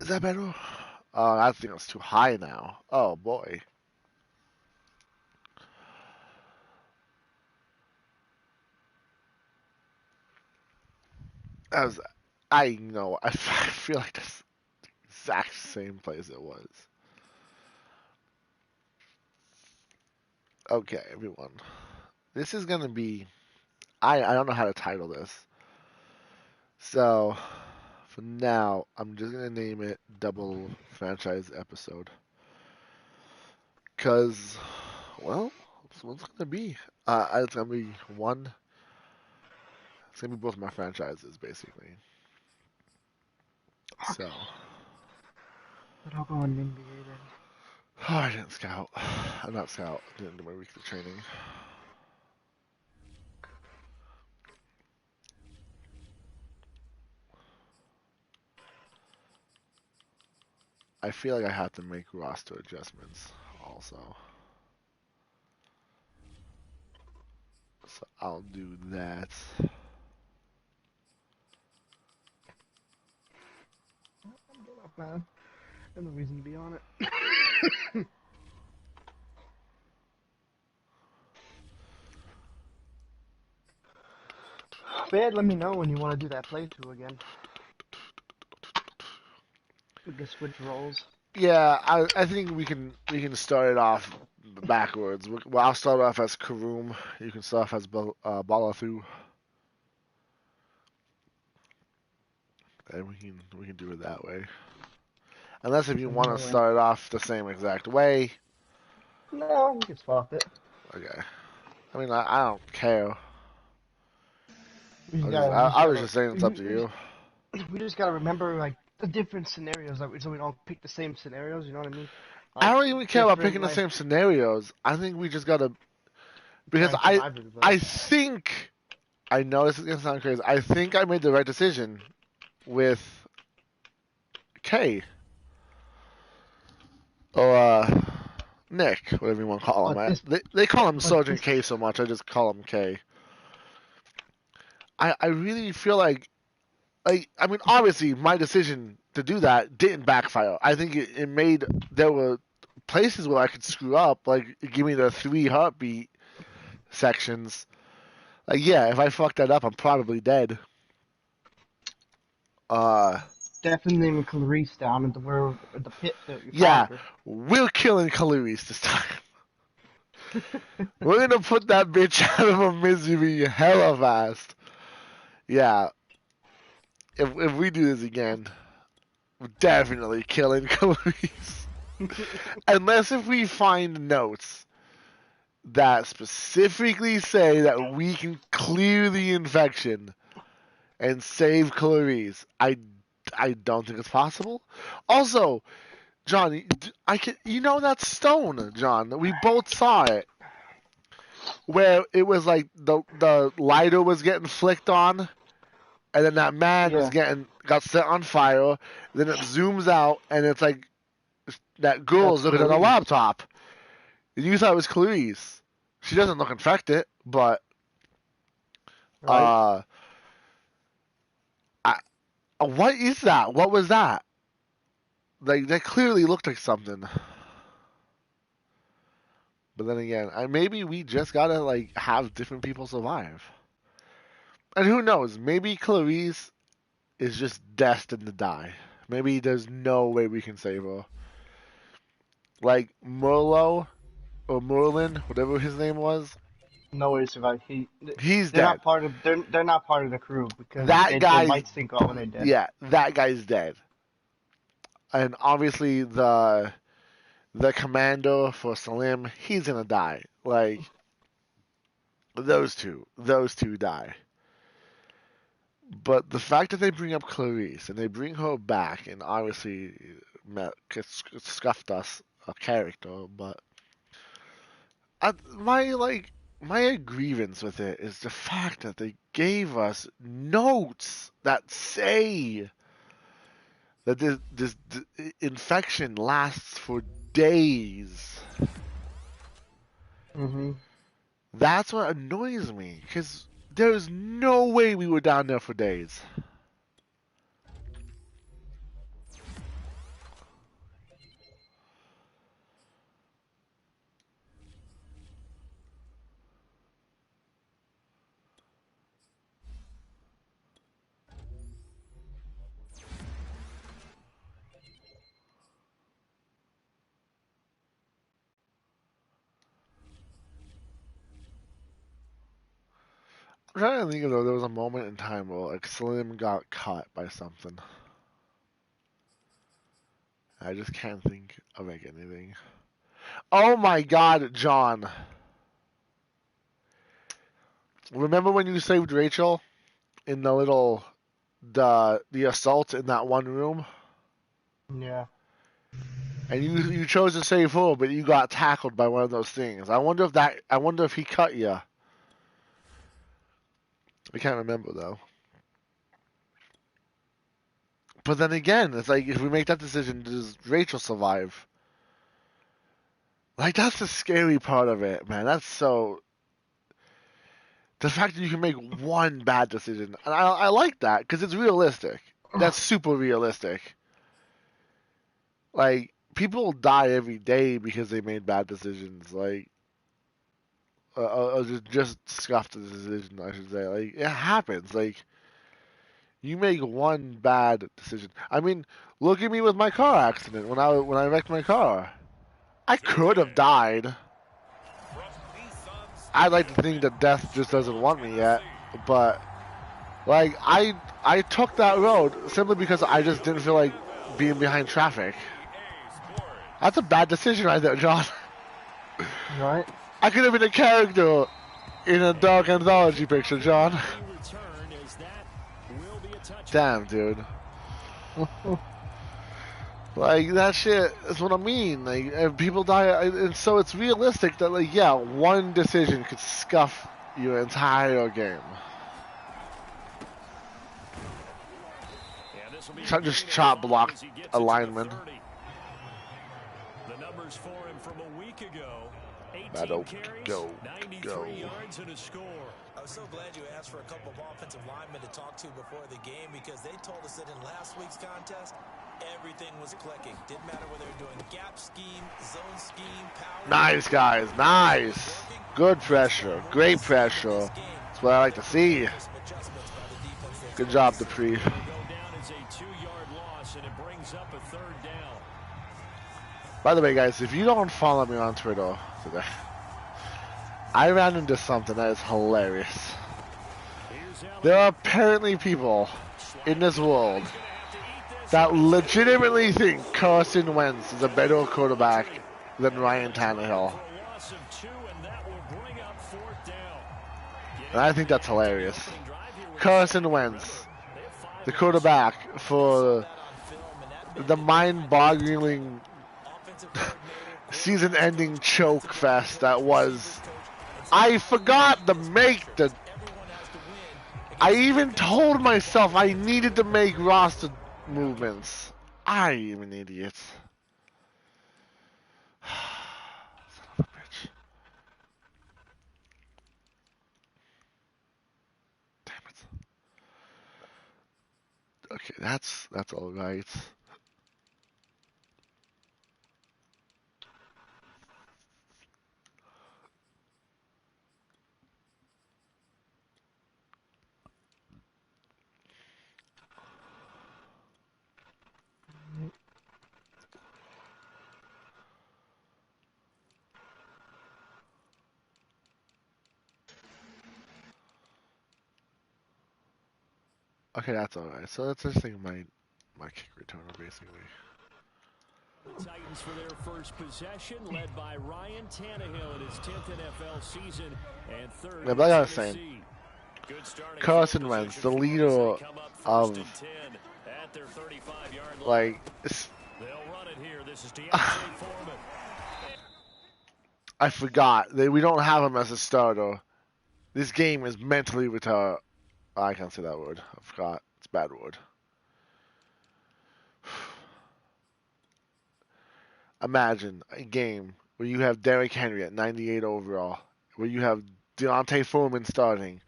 Is that better? I think it's too high now. Oh boy. As I know, I feel like this exact same place it was. Okay, everyone. This is gonna be. I don't know how to title this. So, for now, I'm just gonna name it Double Franchise Episode. Cause, well, that's what it's gonna be. It's gonna be one. It's gonna be both my franchises, basically. So. But I'll go on NBA then. Oh, I didn't scout. I'm not scout. I didn't do my weekly training. I feel like I have to make roster adjustments also. So I'll do that. I'm good off, man. There's no reason to be on it. But let me know when you want to do that playthrough again. We can switch roles. Yeah, I think we can start it off backwards. Well, I'll start off as Karoom. You can start off as Balathu. And we can do it that way. Unless if you want to start it off the same exact way. No, we can swap it. Okay. I mean, I don't care. I was just saying it's up to you. We just gotta remember like the different scenarios, so we don't pick the same scenarios. You know what I mean? Like, I don't even care about picking the same scenarios. I think we just gotta, because I think, I know this is gonna sound crazy. I think I made the right decision with K or Nick, whatever you want to call him. They call him Sergeant K so much, I just call him K. I really feel like, I mean, obviously my decision to do that didn't backfire. I think it made, there were places where I could screw up, like give me the 3 heartbeat sections. Like, yeah, if I fuck that up, I'm probably dead. Definitely with Clarice down into where the pit that you Yeah, we're killing Clarice this time. We're gonna put that bitch out of her misery hella fast. Yeah. If we do this again, we're definitely killing Clarice. Unless if we find notes that specifically say that we can clear the infection and save Clarice. I don't think it's possible. Also, John, you know that stone, John. We both saw it, where it was like the lighter was getting flicked on, and then that man got set on fire. Then it zooms out, and it's like that girl's looking at a laptop. And you thought it was Clarice. She doesn't look infected, but what is that? What was that? Like, that clearly looked like something. But then again, maybe we just gotta like have different people survive. And who knows? Maybe Clarice is just destined to die. Maybe there's no way we can save her. Like Merlo or Merlin, whatever his name was. No way to survive. He's dead. They're not part of the crew because they might sink off when they're dead. Yeah, that guy's dead. And obviously the commander for Salim, he's gonna die. Like, those two die. But the fact that they bring up Clarice and they bring her back, and obviously scuffed us a character, but my grievance with it is the fact that they gave us notes that say that this infection lasts for days. Mm-hmm. That's what annoys me, because there's no way we were down there for days. I'm trying to think of though, there was a moment in time where like Slim got caught by something. I just can't think of like anything. Oh my God, John! Remember when you saved Rachel in the little the assault in that one room? Yeah. And you chose to save her, but you got tackled by one of those things. I wonder if he cut you. I can't remember though. But then again, it's like if we make that decision, does Rachel survive? Like that's the scary part of it, man. That's so the fact that you can make one bad decision, and I like that because it's realistic. That's super realistic. Like people die every day because they made bad decisions. Like just scuffed the decision, I should say. Like it happens. Like you make one bad decision. I mean, look at me with my car accident when I wrecked my car. I could have died. I'd like to think that death just doesn't want me yet, but like I took that road simply because I just didn't feel like being behind traffic. That's a bad decision right there, John. Right. I could have been a character in a dog anthology picture, John. Damn, dude. Like, that shit is what I mean. Like, if people die, and so it's realistic that, like, yeah, one decision could scuff your entire game. Just chop block a lineman. The numbers for him from a week ago. 18 Battle, carries, 93 go. yards and a score. I'm so glad you asked for a couple of offensive linemen to talk to before the game because they told us that in last week's contest, everything was clicking. Didn't matter whether they were doing gap scheme, zone scheme, power. Nice, guys. Nice. Good pressure. Great pressure. That's what I like to see. Good job, Dupree. By the way, guys, if you don't follow me on Twitter today, I ran into something that is hilarious. There are apparently people in this world that legitimately think Carson Wentz is a better quarterback than Ryan Tannehill. And I think that's hilarious. Carson Wentz, the quarterback for the mind-boggling season-ending choke fest that was. I forgot to make the. I even told myself I needed to make roster movements. I am an idiot. Son of a bitch. Damn it. Okay, that's all right. Okay, that's alright. So that's just like my kick returner basically. Titans for their first possession, led by Ryan Tannehill in his 10th NFL season and third. Yeah, but like I was saying, Carson Wentz, the leader of like. I forgot that we don't have him as a starter. This game is mentally retarded. I can't say that word. I forgot. It's a bad word. Imagine a game where you have Derrick Henry at 98 overall, where you have Deontay Foreman starting.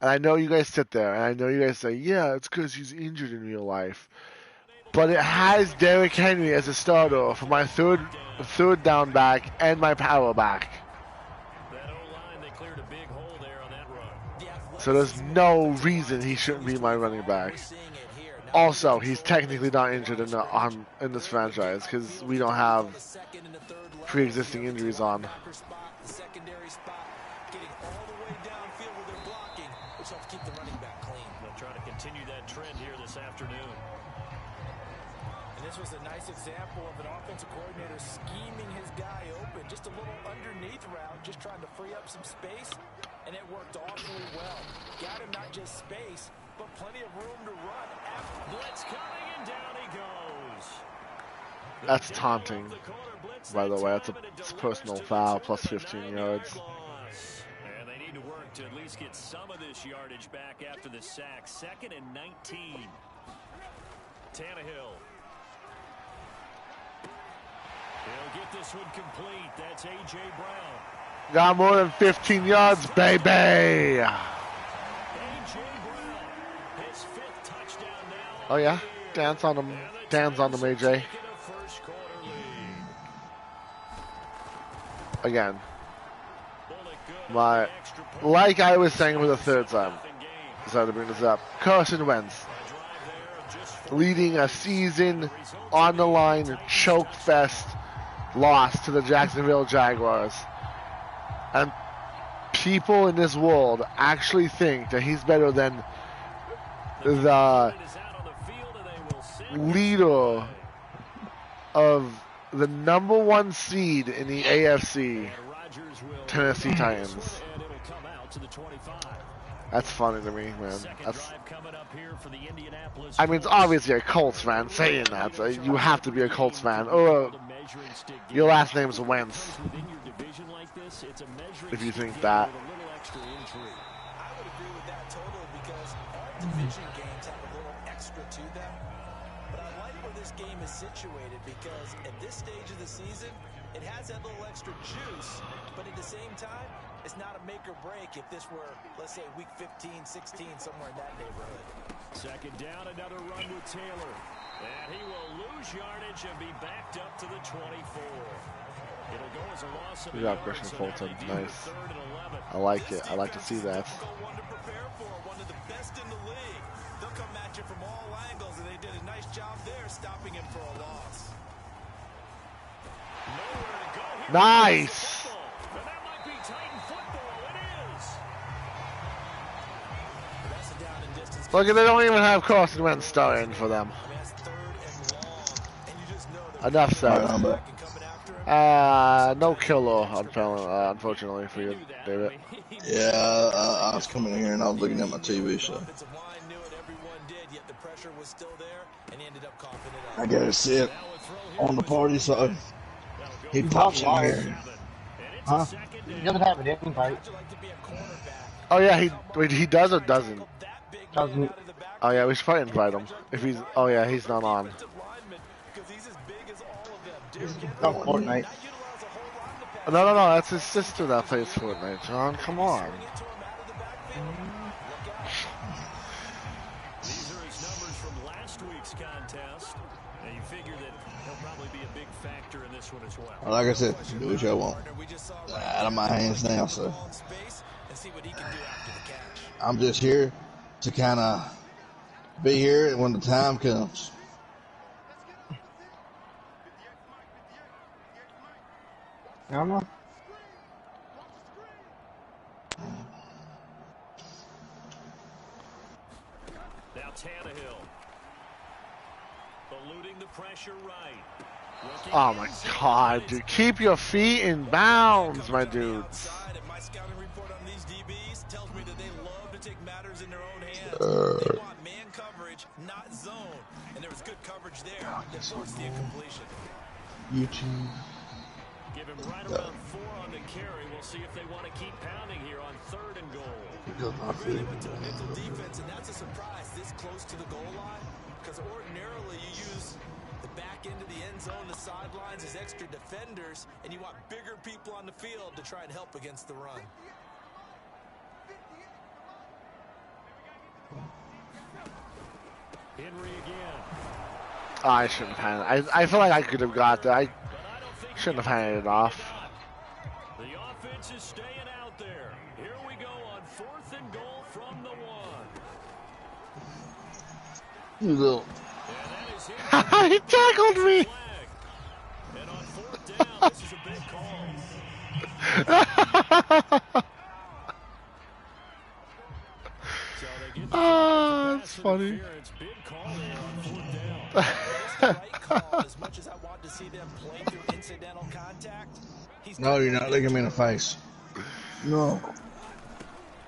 And I know you guys sit there, and I know you guys say, yeah, it's because he's injured in real life. But it has Derrick Henry as a starter for my third down back and my power back. So there's no reason he shouldn't be my running back. Also, he's technically not injured in this franchise because we don't have pre-existing injuries on. which helps keep the running back clean. They'll try to continue that trend here this afternoon. And this was a nice example of an offensive coordinator scheming his guy open. Just a little underneath route, just trying to free up some space, and it worked awfully well. Got him not just space, but plenty of room to run. Blitz coming, and down he goes. That's taunting, by the way. It's a personal foul plus 15 yards. And they need to work to at least get some of this yardage back after the sack. 2nd and 19. Tannehill. He'll get this one complete. That's A.J. Brown. Got more than 15 yards, baby. A.J. Brown, his 5th touchdown now. Oh yeah, dance on him, dance on him, AJ. Again, like I was saying for the 3rd time, sorry to bring this up, Carson Wentz leading a season on the line choke fest loss to the Jacksonville Jaguars, and people in this world actually think that he's better than the leader of the #1 seed in the AFC, Tennessee Titans. That's funny to me, man. I mean, it's obviously a Colts fan saying that. So you have to be a Colts fan, or your last name's Wentz, if you think that. I would agree with that totally because all division games have a little extra to them. But I like where this game is situated because at this stage of the season, it has that little extra juice, but at the same time, it's not a make or break if this were, let's say, week 15, 16, somewhere in that neighborhood. 2nd down, another run with Taylor. And he will lose yardage and be backed up to the 24. It'll go as a loss of You got Christian Fulton, nice. I like it. I like to see that. One to prepare for, one of the best in the league. They'll come at you from all angles, and they did a nice job there stopping him for a loss. Nowhere to go here. Nice. And that might be Titan football. It is. That's a down and distance. Look, they don't even have Carson Wentz starting for them. I mean, that's 3rd and long, and you just know Enough said. they're coming after him. No killer, unfortunately for you, David. Yeah, I was coming in here and I was looking at my TV show. Offensive line knew it, everyone did, yet the pressure was still there, and he ended up coughing it I up. gotta sit on the party side. He pops in here. Huh? He doesn't have an invite. How'd you like to be a cornerback? Oh yeah, he does or doesn't? That big Doesn't. man out of the back. Oh yeah, we should probably invite him. If he's, oh yeah, he's not on. Offensive lineman, 'cause he's as big as all of them. Derrick Henry, Oh, Fortnite. that utilizes a whole lot in the pass. No, that's his sister that plays Fortnite, John. Come on. Swing it to him out of the backfield. Look out. These are his numbers from last week's contest. And you figure that he'll probably be a big factor in this one as well. Like I said, do what y'all want. We just saw Out of my hands now, so ball in space and see what he can do after the catch. I'm just here to kind of be here when the time comes. I don't know. Now Tannehill. Eluding the pressure right. Looking Oh my God, dude, keep your feet in bounds, my dudes. Outside, and my scouting report on these DBs tells me that they love to take matters in their own hands. They want man coverage, not zone. And there was good coverage there that forced the incompletion. YouTube. Give him right around 4 on the carry. We'll see if they want to keep pounding here on 3rd and goal. Really went to a nickel defense, and that's a surprise this close to the goal line. Because ordinarily you use the back end of the end zone, the sidelines as extra defenders, and you want bigger people on the field to try and help against the run. Henry again. Oh, I shouldn't have handed. I feel like I could have got that. I shouldn't have handed it off. The offense is staying out there. Here we go on 4th and goal from the 1. You little. And that is He tackled me. And on 4th down, this is a big call. So they get the Ah, flag that's for pass funny. interference. Big call there on 4th down. It's the right call. As much as I want to see them play through incidental contact, he's No, you're not looking me in the turn. face. No.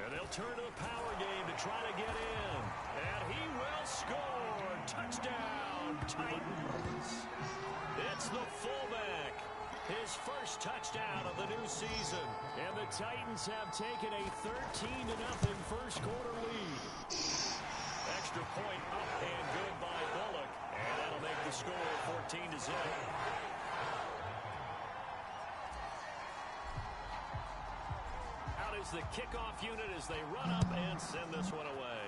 And they'll turn to the power game to try to get in. And he will score. Touchdown, Titans. It's the fullback. His first touchdown of the new season. And the Titans have taken a 13-0 first quarter lead. Extra point up and good by Bullock. And that'll make the score 14-0. Out is the kickoff unit as they run up and send this one away.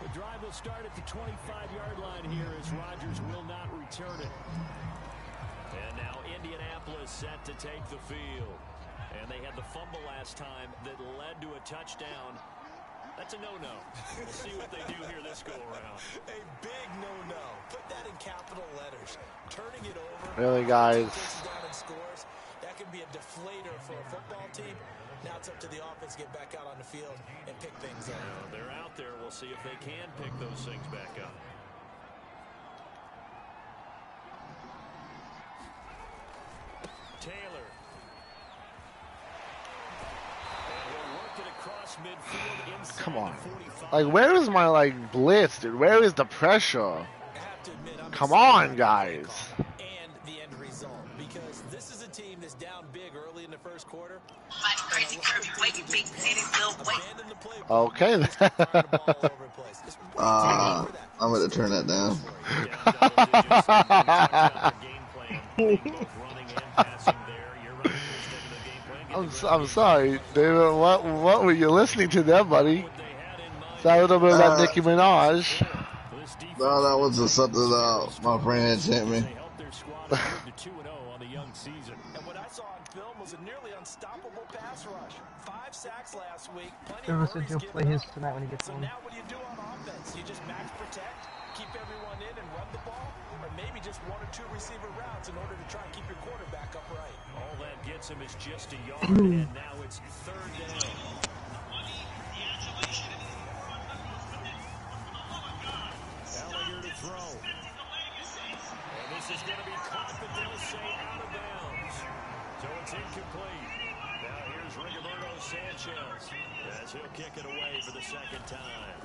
The drive will start at the 25-yard line here as Rodgers will not return it. And now Indianapolis set to take the field. And they had the fumble last time that led to a touchdown. That's a no-no. We'll see what they do here this go-around. A big no-no. Put that in capital letters. Turning it over. Really, guys? Down and scores. That can be a deflator for a football team. Now it's up to the offense to get back out on the field and pick things up. They're out there. We'll see if they can pick those things back up. Taylor. And he'll work it across midfield inside. Come on. the 45. Like, where is my, like, blitz, dude? Where is the pressure? I have to admit, I'm Come excited on, about the guys. call and the end result, because this is a team that's down big early in the first quarter. Crazy curvy, waiting, big city, little wait. Abandon the playbook. Okay, then. Firing the ball all over the place. It's way too late for that. I'm going to turn that down. I'm sorry, David. What were you listening to there, buddy? Is that a little bit of that Nicki Minaj? No, that was just something my friend had sent me. And what I saw on film was a nearly unstoppable pass rush. 5 sacks last week. Plenty Ever of since hurries he'll play given his up. tonight when he gets So home. now what do you do on offense? You just max protect, keep everyone in and run the ball, or maybe just 1 or 2 receiver routes in order to try and keep your quarterback upright. All that gets him is just a yard, and now it's 3rd down. Gallagher to throw. And this is going to be caught, but they'll say out of bounds. So it's incomplete. Now here's Rigoberto Sanchez as he'll kick it away for the 2nd time.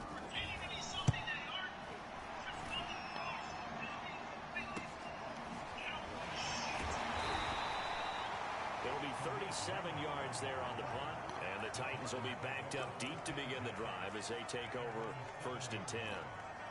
It'll be 37 yards there on the punt, and the Titans will be backed up deep to begin the drive as they take over 1st and 10.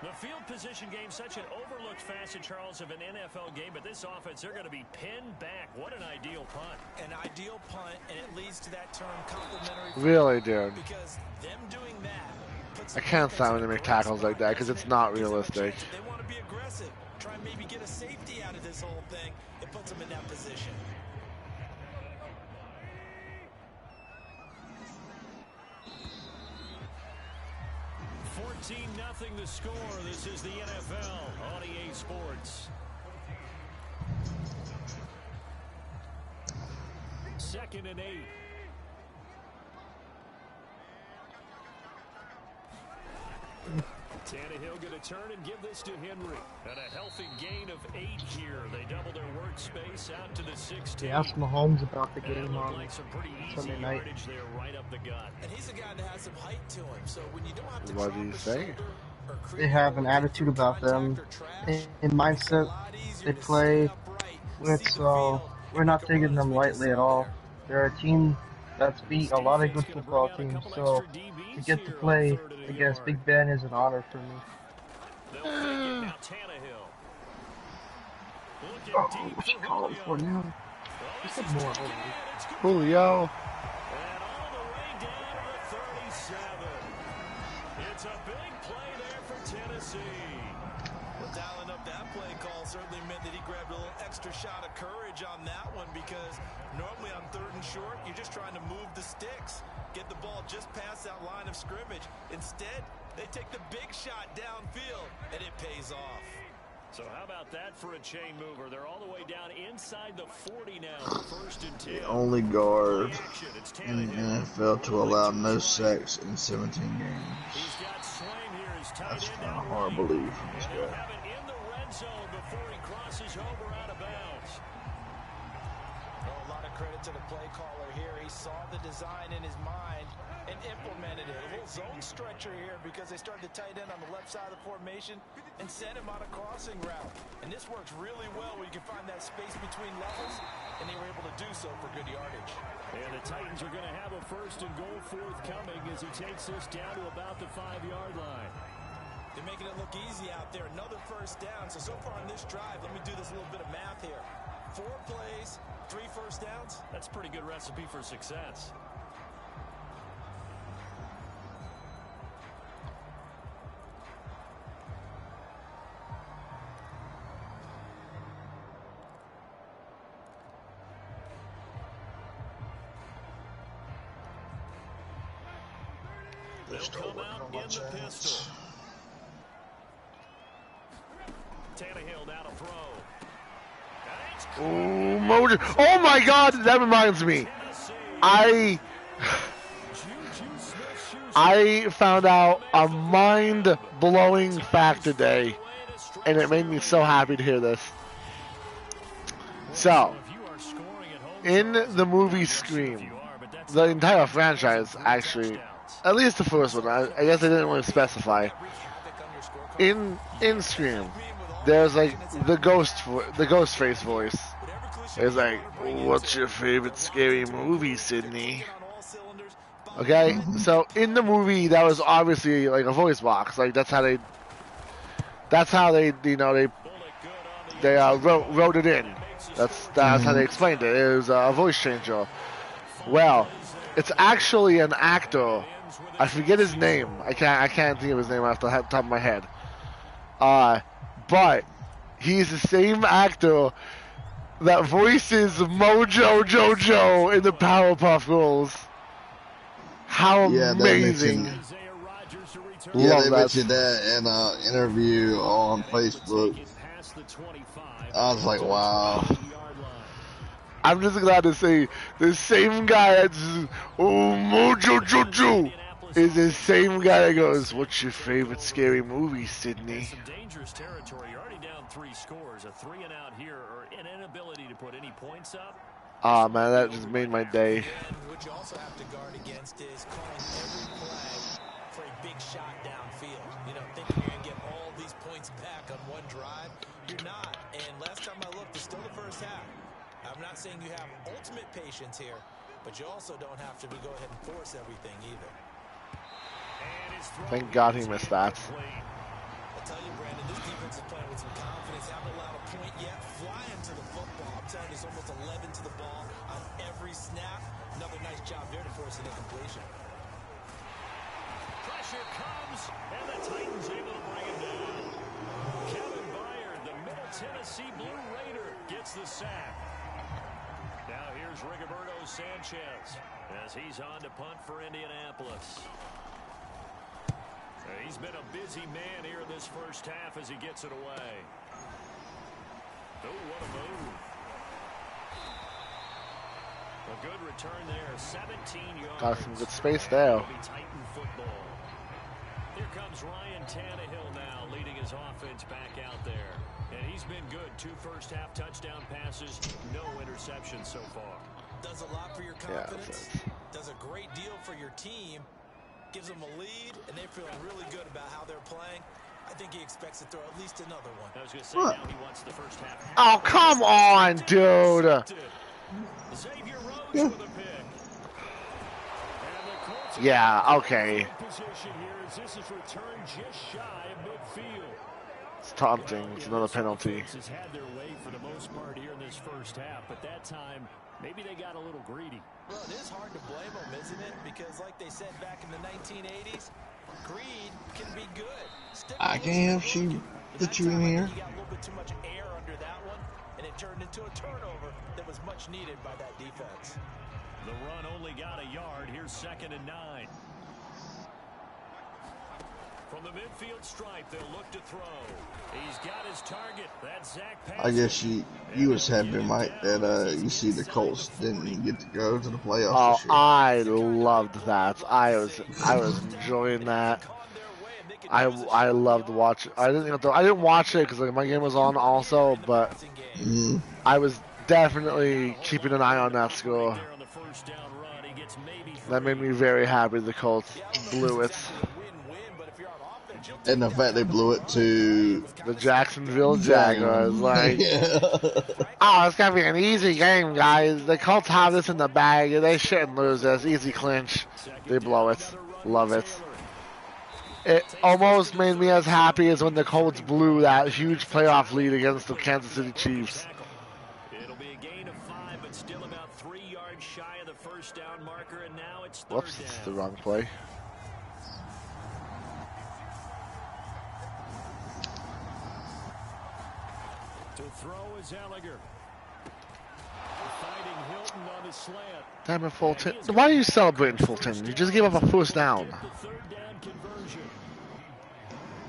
The field position game, such an overlooked facet, Charles, of an NFL game, but this offense, they're going to be pinned back. What an ideal punt. An ideal punt, and it leads to that term complementary. Really, dude. Because them doing that puts I can't stand when they make tackles like that because it's not realistic. They want to be aggressive. Try and maybe get a safety out of this whole thing. It puts them in that position. Nothing the score. This is the NFL on EA Sports. 2nd and 8. Tannehill going to turn and give this to Henry. And a healthy gain of 8 here. They double their workspace out to the 16. They asked Mahomes about the game on like some pretty easy Sunday night. yardage there right up the gut. And he's a guy that has some height to him. So when you don't have to What drop do you a say? shoulder or create They have an attitude about them, in mindset they play with, so we're not taking them lightly at all. They're a team that's beat a lot of good football teams, so to get to play against Big Ben is an honor for me. Now Tannehill. Oh, what's it called for now? I said more. Julio. And all the way down to the 37. It's a big play there for Tennessee. Well, dialing up that play call certainly meant that he grabbed a little extra shot of courage on that one, because normally on 3rd and short, you're just trying to move the sticks, get the ball just past that line of scrimmage. Instead, they take the big shot downfield, and it pays off. So how about that for a chain mover? They're all the way down inside the 40 now. First and 10. The only guard in the NFL to allow no sacks in 17 games. That's kind of hard to believe from this guy. Have it in the red zone before he crosses over out of bounds. Well, a lot of credit to the play caller here. He saw the design in his mind and implemented it. A little zone stretcher here because they started to tight end on the left side of the formation and sent him on a crossing route. And this works really well when you can find that space between levels, and they were able to do so for good yardage. And the Titans are going to have a first and goal forthcoming as he takes this down to about the 5-yard line. They're making it look easy out there. Another first down. So far on this drive, let me do this little bit of math here. 4 plays, 3 first downs. That's a pretty good recipe for success. They'll come out in the pistol. Tannehill down a throw. Oh, Mojo. Oh my God, that reminds me. I found out a mind-blowing fact today, and it made me so happy to hear this. So, in the movie Scream, the entire franchise, actually, at least the first one, I guess they didn't really specify. In Scream, there's like the ghost face voice. It's like, what's your favorite scary movie, Sydney? Okay, so in the movie, that was obviously like a voice box. Like that's how they wrote it in. That's how they explained it. It was a voice changer. Well, it's actually an actor. I forget his name. I can't think of his name off the top of my head. But he's the same actor that voices Mojo Jojo in the Powerpuff Girls. How amazing! Yeah, they mentioned that in an interview on Facebook. I was like, wow. I'm just glad to say the same guy that's Mojo Jojo is the same guy that goes, what's your favorite scary movie, Sydney? Some dangerous territory. You're already down 3 scores. A 3 and out here, or an inability to put any points up. Ah, man, that just made my day. What you also have to guard against is calling every play for a big shot downfield. You know, thinking you're going to get all these points back on one drive. You're not. And last time I looked, it's still the first half. I'm not saying you have ultimate patience here, but you also don't have to go ahead and force everything either. Thank God he missed that. I'll tell you, Brandon, this defense is playing with some confidence. Haven't allowed a point yet. Flying to the football. I'm telling you, it's almost 11 to the ball on every snap. Another nice job there to force an incompletion. Pressure comes, and the Titans able to bring him down. Kevin Byard, the Middle Tennessee Blue Raider, gets the sack. Now here's Rigoberto Sanchez as he's on to punt for Indianapolis. He's been a busy man here this first half as he gets it away. Oh, what a move. A good return there, 17 yards. Got some good space there. Titan football. Here comes Ryan Tannehill now, leading his offense back out there. And he's been good. 2 first-half touchdown passes, no interceptions so far. Does a lot for your confidence. Does a great deal for your team. Gives them a lead, and they're feeling really good about how they're playing. I think he expects to throw at least another one. I was going to say, now he wants the first half. Oh, come on, dude. Xavier Rhodes with a pick. Yeah, okay. Position here as this is returned just shy of midfield. It's taunting. It's another penalty. Has had their way for the most part here in this first half, but that time maybe they got a little greedy. Well, it is hard to blame them, isn't it? Because like they said back in the 1980s, greed can be good. I can't help you put you in here. He got a little bit too much air under that one, and it turned into a turnover that was much needed by that defense. The run only got a yard. Here's 2nd and 9. From the midfield stripe, they'll look to throw. He's got his target. That's Zach I guess you was happy, Mike, that you see the Colts didn't didn't get to go to the playoffs Oh, this year. I loved that. I was enjoying that. I loved watching. I didn't watch it because like, my game was on also, but I was definitely keeping an eye on that score. That made me very happy. The Colts blew it. And the fact they blew it to The Jacksonville Jaguars. Like, oh, it's gonna be an easy game, guys. The Colts have this in the bag. They shouldn't lose this. Easy clinch. They blow it. Love it. It almost made me as happy as when the Colts blew that huge playoff lead against the Kansas City Chiefs. It'll be a gain of 5, but still about 3 yards shy of the first down marker, and now it's third Whoops, down. it's the wrong play. To throw is Ellinger. Finding Hilton on his slant. Damn it, Fulton. Why are you celebrating, Fulton? You just gave up a first down. The third down conversion.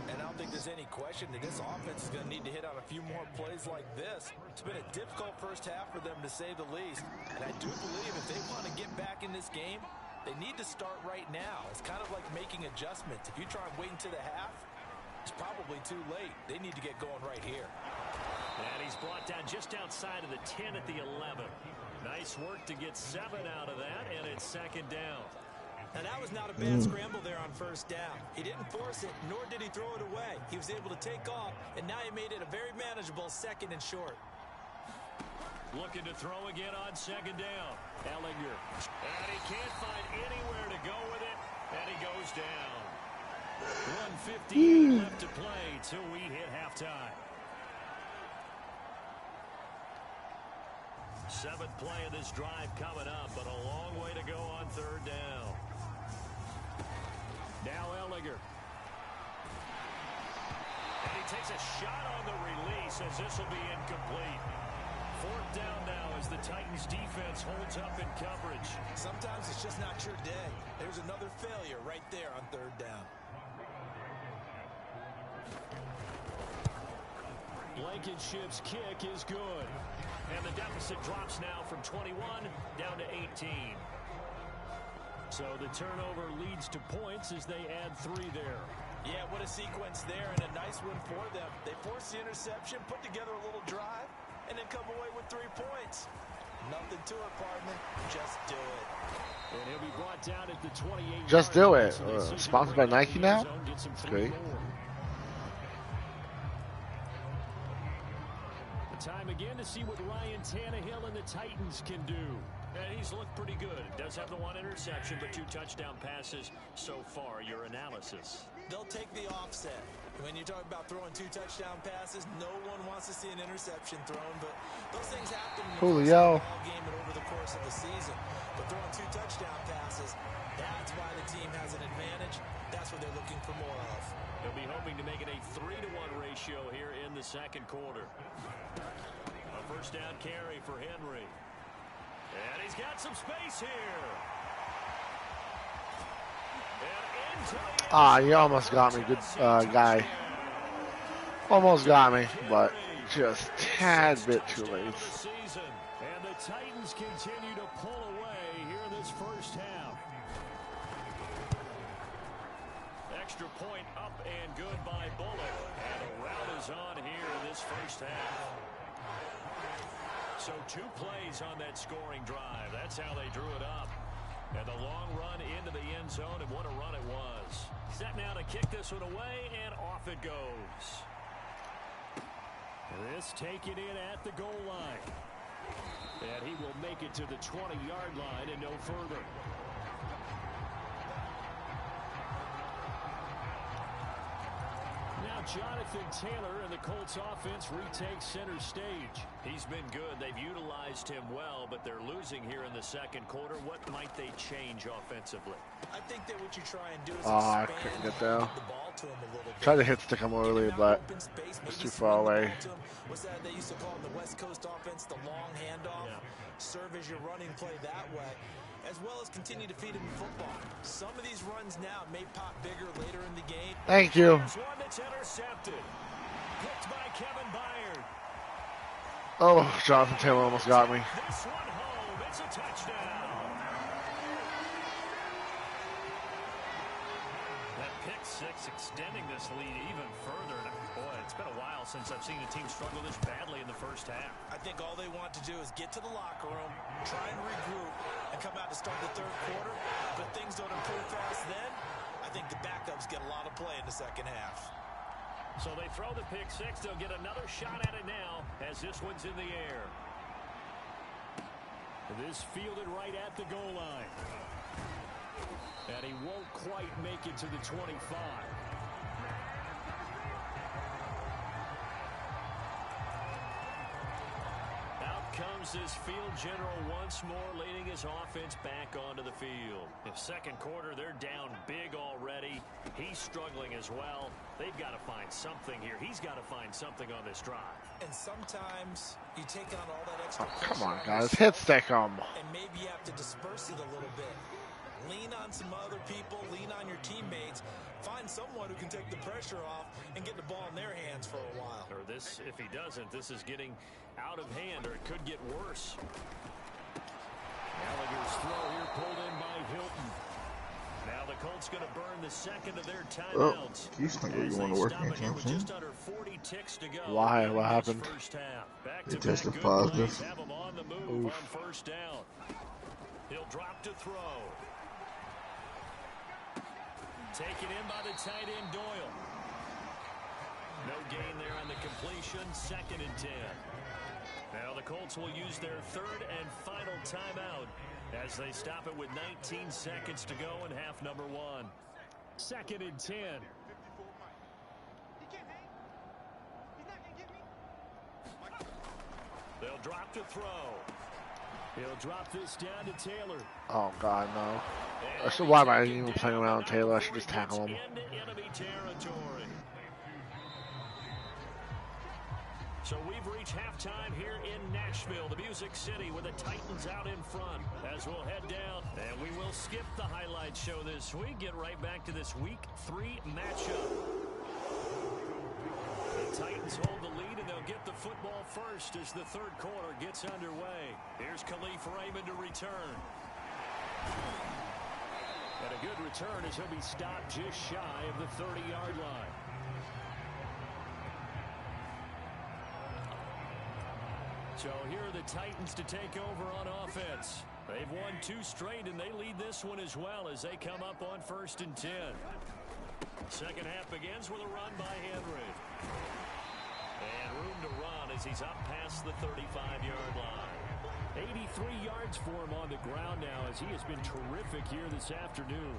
And I don't think there's any question that this offense is going to need to hit on a few more plays like this. It's been a difficult first half for them, to say the least. And I do believe if they want to get back in this game, they need to start right now. It's kind of like making adjustments. If you try and wait until the half, it's probably too late. They need to get going right here. And he's brought down just outside of the 10 at the 11. Nice work to get 7 out of that, and it's second down. And that was not a bad scramble there on first down. He didn't force it, nor did he throw it away. He was able to take off, and now he made it a very manageable second and short. Looking to throw again on second down. Ellinger. And he can't find anywhere to go with it, and he goes down. 1:58 left to play till we hit halftime. 7th play of this drive coming up, but a long way to go on third down. Now Ellinger. And he takes a shot on the release as this will be incomplete. 4th down now as the Titans defense holds up in coverage. Sometimes it's just not your day. There's another failure right there on third down. Blankenship's kick is good. And the deficit drops now from 21 down to 18. So the turnover leads to points as they add 3 there. Yeah, what a sequence there, and a nice one for them. They force the interception, put together a little drive, and then come away with 3 points. Nothing to it, partner. Just do it. And he'll be brought down at the 28. Just do it. Sponsored by Nike now? That's great. Time again to see what Ryan Tannehill and the Titans can do. And he's looked pretty good. Does have the 1 interception, but 2 touchdown passes so far. Your analysis? They'll take the offset. When you talk about throwing 2 touchdown passes, no one wants to see an interception thrown, but those things happen in the Julio. game and over the course of the season. But throwing 2 touchdown passes, that's why the team has an advantage. That's what they're looking for more of. They'll be hoping to make it a 3-to-1 ratio here in the second quarter. A first down carry for Henry. And he's got some space here. Ah, you almost got me, good guy. Almost got me, but just tad bit too late. And the Titans continue to pull away here in this first half. Extra point up and good by Bullock. And a rout is on here in this first half. So 2 plays on that scoring drive. That's how they drew it up. And the long run into the end zone, and what a run it was. Set now to kick this one away, and off it goes. This taken in at the goal line. And he will make it to the 20-yard line and no further. Now Jonathan Taylor and the Colts offense retakes center stage. He's been good. They've utilized him well, but they're losing here in the second quarter. What might they change offensively? I think that what you try and do is I couldn't get down. Tried to hit stick him early, but it's too far away. What's that they used to call in the West Coast offense, the long handoff? Yeah. Serve as your running play that way. as well as continue to feed him the football. Some of these runs now may pop bigger later in the game. Thank you. Here's one that's intercepted. Picked by Kevin Byard. Oh, Jonathan Taylor almost got me. This one home. It's a touchdown. That pick six extending this lead even further. Boy, it's been a while since I've seen a team struggle this badly in the first half. I think all they want to do is get to the locker room, try and regroup, and come out to start the third quarter. But if things don't improve fast then, I think the backups get a lot of play in the second half. So they throw the pick six. They'll get another shot at it now as this one's in the air. This fielded right at the goal line. And he won't quite make it to the 25. Out comes this field general once more, leading his offense back onto the field. In second quarter, they're down big already. He's struggling as well. They've got to find something here. He's got to find something on this drive. And sometimes you take on all that extra Oh, come on, pressure guys. yourself, Hit stick 'em. and maybe you have to disperse it a little bit. Lean on some other people, lean on your teammates, find someone who can take the pressure off and get the ball in their hands for a while. Or this, if he doesn't, this is getting out of hand, or it could get worse. Gallagher's throw here pulled in by Hilton. Now the Colts going to burn the second of their timeouts. Oh, Houston going to work anytime soon. Just under 40 ticks to go. Why? What happened? They tested positive. Have him on the move on first down. He'll drop to throw. Taken in by the tight end Doyle. No gain there on the completion. 2nd and 10. Now the Colts will use their third and final timeout as they stop it with 19 seconds to go in half number 1. 2nd and 10. They'll drop to throw. He'll drop this down to Taylor. Oh, God, no. Why am I even playing around with Taylor? I should just tackle him. Enemy territory. So we've reached halftime here in Nashville, the Music City, with the Titans out in front. As we'll head down, and we will skip the highlight show this week. Get right back to this Week 3 matchup. The Titans hold the lead, and they'll get the football first as the third quarter gets underway. Here's Khalif Raymond to return. And a good return as he'll be stopped just shy of the 30-yard line. So here are the Titans to take over on offense. They've won 2 straight, and they lead this one as well as they come up on 1st and 10. Second half begins with a run by Henry. And room to run as he's up past the 35-yard line. 83 yards for him on the ground now as he has been terrific here this afternoon.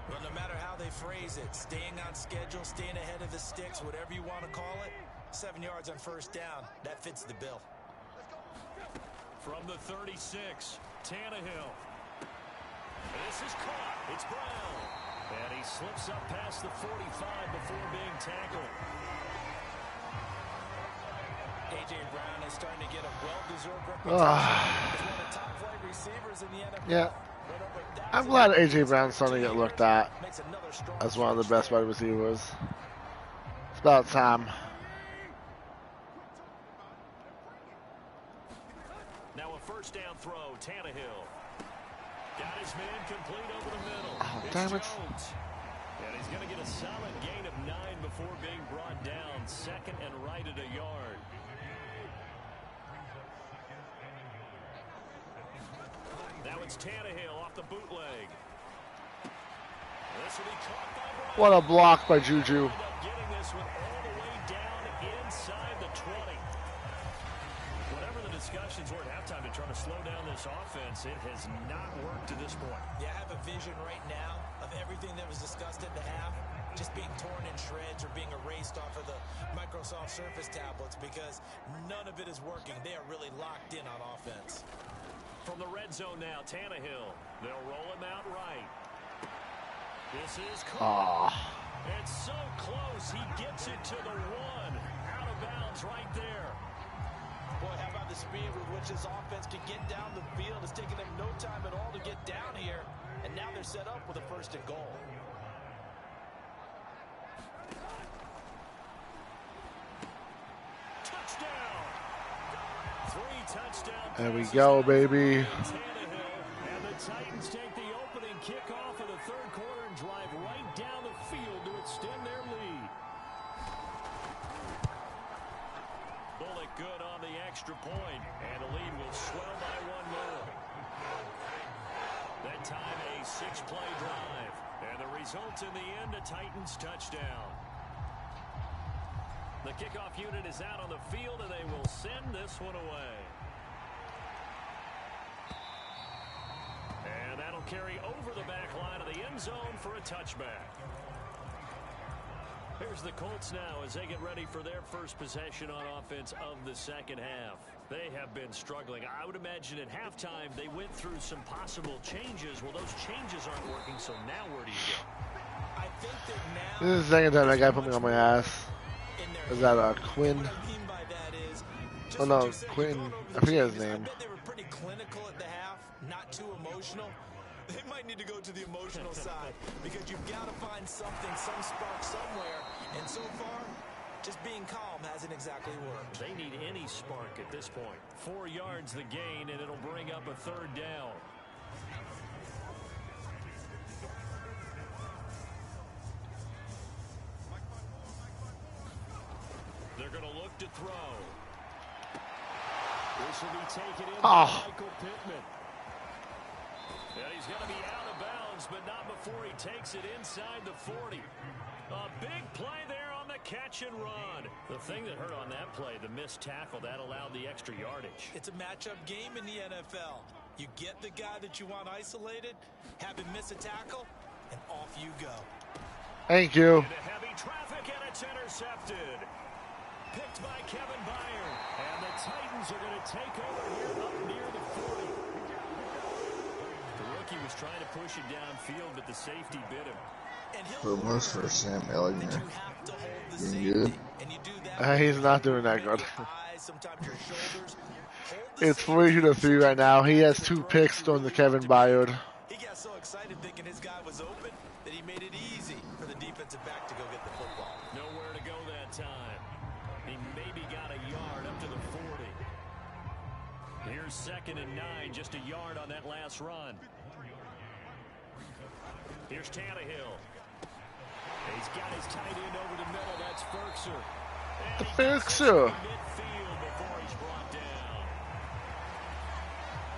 Well, no matter how they phrase it, staying on schedule, staying ahead of the sticks, whatever you want to call it, 7 yards on first down, that fits the bill. From the 36, Tannehill. This is caught. It's Brown. And he slips up past the 45 before being tackled. A.J. Brown is starting to get a well-deserved reputation as one of the top flight receivers in the NFL. Yeah. I'm glad A.J. Brown's starting to get looked at as one of the best wide receivers. It's about time. Now a first down throw, Tannehill. Got his man complete over the middle. Oh, It's damn it. Jones. And he's going to get a solid gain of 9 before being brought down. 2nd and right at a yard. Now it's Tannehill off the bootleg. This will be caught by Brown. What a block by Juju. End up getting this one all the way down inside the 20. Whatever the discussions were at halftime to try to slow down this offense, it has not worked to this point. Yeah, I have a vision right now of everything that was discussed at the half just being torn in shreds or being erased off of the Microsoft Surface tablets because none of it is working. They are really locked in on offense. From the red zone now, Tannehill. They'll roll him out right. This is caught. It's so close. He gets it to the 1. Out of bounds right there. Boy, how about the speed with which this offense can get down the field. It's taken them no time at all to get down here. And now they're set up with a 1st and goal. Touchdown. 3 touchdowns. There we go, baby. And the Titans take the opening kickoff of the 3rd quarter and drive right down the field to extend their lead. Bullock good on the extra point, and the lead will swell by 1 more. That time a 6-play drive, and the result in the end, a Titans touchdown. The kickoff unit is out on the field, and they will send this one away. And that'll carry over the back line of the end zone for a touchback. Here's the Colts now as they get ready for their first possession on offense of the 2nd half. They have been struggling. I would imagine at halftime they went through some possible changes. Well, those changes aren't working, so now where do you go? I think that now... This is the 2nd time that guy put me on my ass. Is that Quinn? What I mean by that is, just Oh what no, you said, Quinn. you're going over I the forget his changes. I name. bet they were pretty clinical at the half, not too emotional. They might need to go to the emotional side because you've got to find something, some spark somewhere. And so far, just being calm hasn't exactly worked. They need any spark at this point. 4 yards the gain, and it'll bring up a 3rd down. They're going to look to throw. This will be taken in by Michael Pittman. And he's going to be out of bounds, but not before he takes it inside the 40. A big play there on the catch and run. The thing that hurt on that play, the missed tackle, that allowed the extra yardage. It's a matchup game in the NFL. You get the guy that you want isolated, have him miss a tackle, and off you go. Thank you. Into heavy traffic, and it's intercepted. Picked by Kevin Byard. And the Titans are going to take over here up near the 40. The rookie was trying to push it downfield, but the safety bit him. For most for Sam Ellinger. Being good. He's not doing that good. It's 42-3 right now. He has 2 picks on the Kevin Byard. He got so excited thinking his guy was open that he made it easy for the defensive back to go get the football. Nowhere to go that time. He maybe got a yard up to the 40. Here's 2nd and 9, just a yard on that last run. Here's Tannehill. He's got his tight end over the middle. That's Ferkser. The Ferkser. Midfield before he's brought down.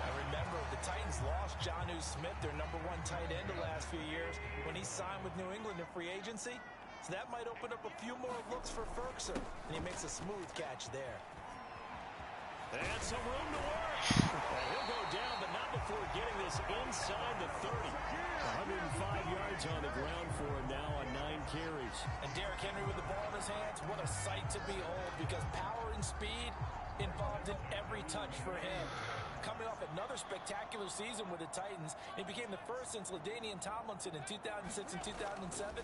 I remember the Titans lost Jonnu Smith, their #1 tight end the last few years, when he signed with New England in free agency. So that might open up a few more looks for Ferkser, and he makes a smooth catch there. And some room to work. He'll go down, but not before getting this inside the 30. 105 yards on the ground for him now on 9 carries. And Derrick Henry with the ball in his hands, what a sight to behold, because power and speed involved in every touch for him. Coming off another spectacular season with the Titans, he became the first since LaDainian Tomlinson in 2006 and 2007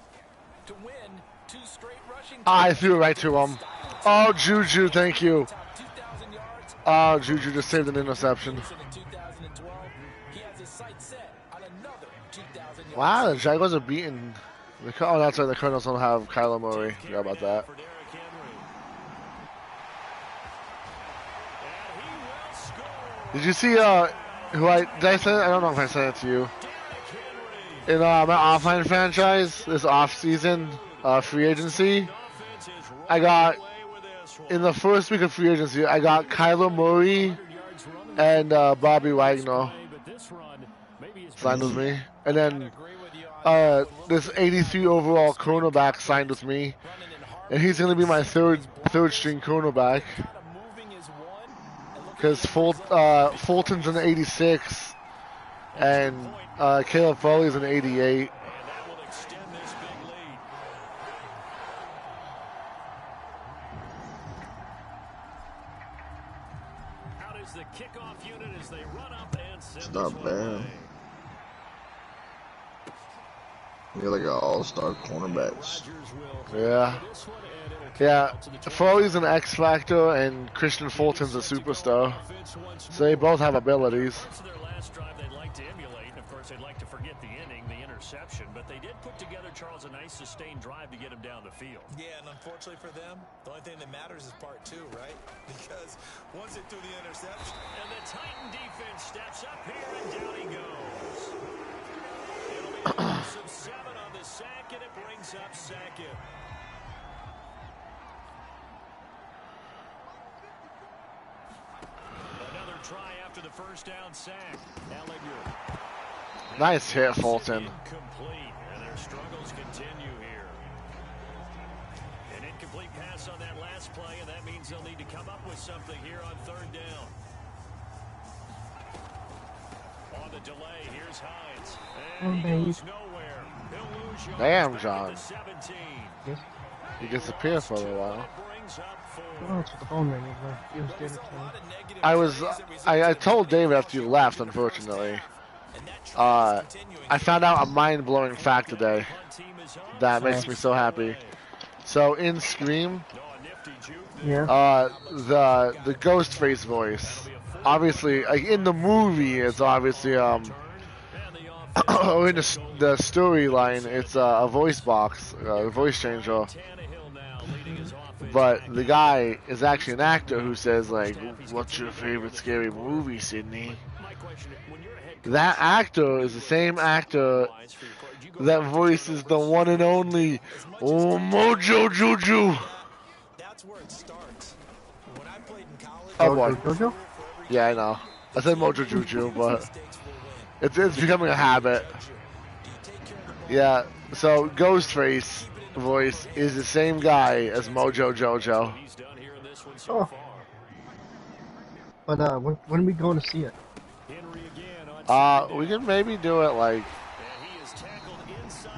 to win 2 straight rushing. I threw it right to him. Oh, Juju, thank you. Oh, Juju just saved an interception. Wow, the Jaguars are beating. Oh, that's right. The Cardinals don't have Kyler Murray. Forgot about that. Did you see? Did I send it? I don't know if I sent it to you. In my offline franchise, this off-season free agency, I got in the first week of free agency, I got Kyler Murray and Bobby Wagner signed with me, and then this 83 overall cornerback signed with me, and he's going to be my third string cornerback because Fulton's an 86 and Caleb Foley's an 88. It's not bad. You're like an all-star cornerbacks. Yeah. Yeah. Foley's an X Factor and Christian Fulton's a superstar. So they both have abilities. Parts of their last drive they'd like to emulate, and of course they'd like to forget the inning, the interception, but they did put together, Charles, a nice sustained drive to get him down the field. Yeah, and unfortunately for them, the only thing that matters is part two, right? Because once it threw the interception. And the Titan defense steps up here, and down he goes. It'll be a loss of 7 on the sack, and it brings up second. Another try after the first down sack. Nice hit, Fulton. Incomplete, and their struggles continue here. An incomplete pass on that last play, and that means they'll need to come up with something here on third down. On the delay, here's Hines. And he goes nowhere. He'll lose yards. Damn, John. 17. Yes. He disappeared for a little while. Brings up Oh, it's the phone ringing. He was getting I told David after you left, unfortunately. I found out a mind-blowing fact today that makes me so happy. So in Scream, the Ghostface voice, obviously, like in the movie, it's obviously in the storyline, it's a voice box, a voice changer. But the guy is actually an actor who says, like, "What's your favorite scary movie, Sydney?" That actor is the same actor that voices the one and only Mojo Juju. That's where it starts. When I played in college, Oh boy. Yeah, I know. I said Mojo Juju, but it's becoming a habit. Yeah, so Ghostface voice is the same guy as Mojo Jojo. Oh. But when are we going to see it? We can maybe do it like.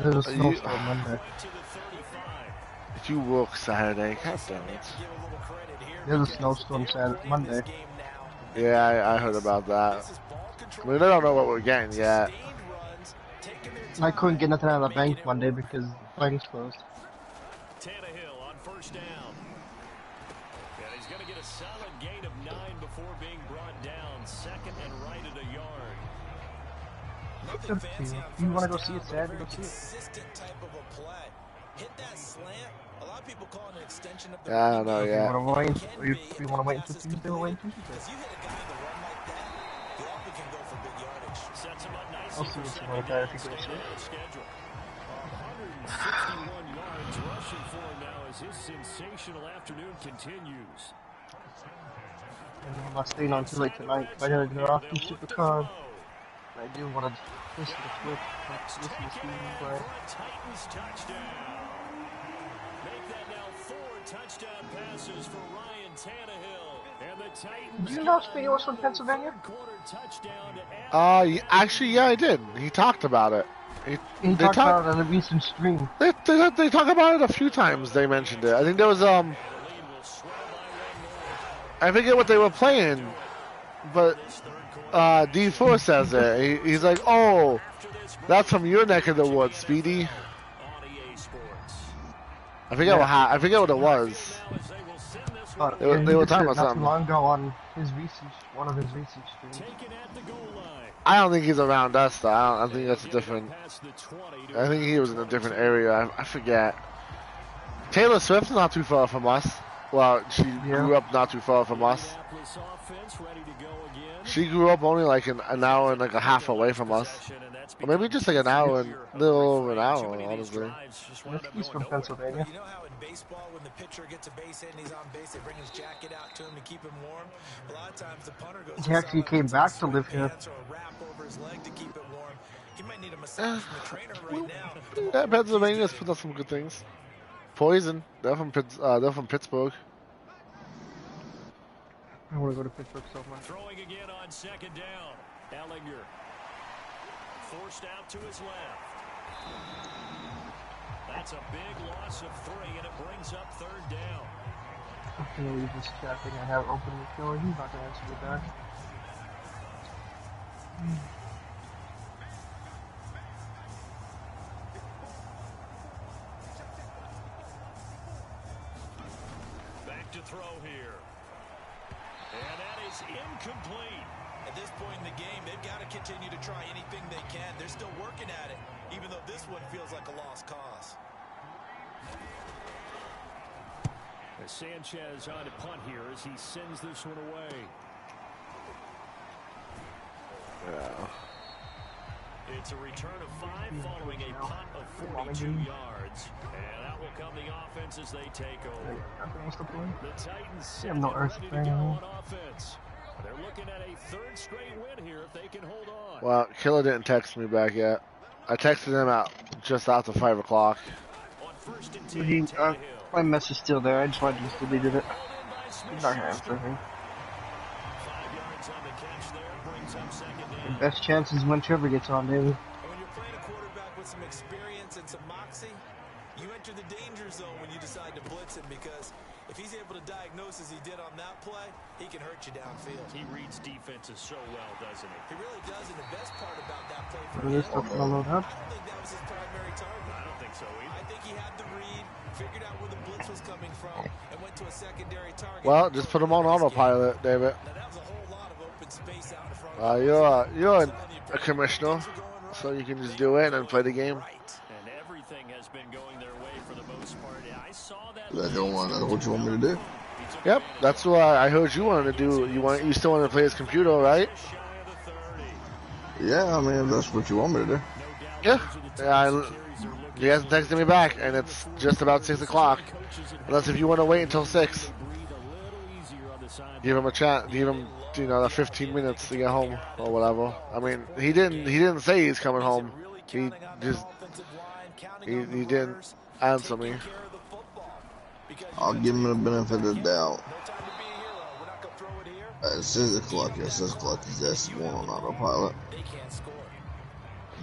There's a snowstorm Monday. If you work Saturday, god damn it. There's a snowstorm Saturday, Monday. Yeah, I heard about that. I mean, they don't know what we're getting yet. I couldn't get nothing out of the bank Monday because the bank's closed. Tannehill on first down. And he's going to get a solid gain of 9 before being brought down. Second and right at a yard. It's up to you. You want to go see it Saturday, go see it. Consistent type of a play. Hit that slant. A lot of people call it an extension of the Yeah, I don't know yet. You want to wait until Tuesday? We'll wait until Tuesday. Because you hit a guy in the run like that, he often can go for big yardage. Sets him up nicely. I'll see what you want to if you go see it. 161 yards rushing for him now as his sensational afternoon continues. And I'm not staying on too late tonight. I gotta get off the supercar. I do want to listen to Swift, listen to Stephen play. Titans touchdown. Make that now 4 touchdown passes for Ryan Tannehill. And the Titans. Did you know Speedy was from Pennsylvania? Actually, yeah, I did. He talked about it. He talked about it on a recent stream. They talk about it a few times. They mentioned it. I think there was I forget what they were playing, but D4 says it. He's like, "Oh, that's from your neck of the woods, Speedy." I forget what it was. They were talking about something. Not too long ago on one of his recent streams. I don't think he's around us though. I think that's a different. I think he was in a different area. I forget. Taylor Swift's not too far from us. Well, she grew up not too far from us. She grew up only like an hour and like a half away from us. Or maybe just like an hour and a little over an hour, honestly. He's from Pennsylvania. You know how in baseball, when the pitcher gets a base hit and he's on base, they bring his jacket out to him to keep him warm? A lot of times the punter goes He actually came back to live here. or a wrap over his leg to keep it warm. He might need a massage from the trainer right now. Yeah, Pennsylvania's put up some good things. Poison. They're from Pittsburgh. I want to go to Pittsburgh so much. Throwing again on second down. Ellinger forced out to his left. That's a big loss of 3, and it brings up third down. I'm going to leave this chat thing I have open with Kelly. He's not going to answer me back. throw here. And that is incomplete. At this point in the game, they've got to continue to try anything they can. They're still working at it, even though this one feels like a lost cause. As Sanchez on to punt here as he sends this one away. Yeah. It's a return of 5 following a punt of 42 yards. And that will come the offense as they take over. The Titans set no ready to earth go on offense. They're looking at a 3rd straight win here if they can hold on. Well, Killer didn't text me back yet. I texted him out just after 5 o'clock. On 1st and 10, my mess is still there. I just deleted it. He's not gonna answer me. 5 yards on the catch there, brings up 2nd down. The best chance is when Trevor gets on, David. And when you're playing a quarterback with some experience and some moxie, you enter the danger zone when you decide to blitz him, because if he's able to diagnose as he did on that play, he can hurt you downfield. He reads defenses so well, doesn't he? He really does, and the best part about that play for It him, is still gonna load up. I don't think that was his primary target. I don't think so either. I think he had the read, figured out where the blitz was coming from, and went to a secondary target. Well, just put him on autopilot, David. Now, that was a whole lot of open space out in front of him. You're a commissioner, so you can just do it and play the game. And everything has been going their way for the most part. I saw that. That's what you want me to do? Yep, that's what I heard you wanted to do. You still want to play his computer, right? Yeah, I mean, if that's what you want me to do. Yeah. He hasn't texted me back, and it's just about 6 o'clock. Unless if you want to wait until 6, give him a chat, give him the 15 minutes to get home or whatever. I mean, he didn't say he's coming home. He just he didn't answer me. I'll give him the benefit of the doubt. At 6 o'clock, yeah, 6 o'clock, he's just going on autopilot.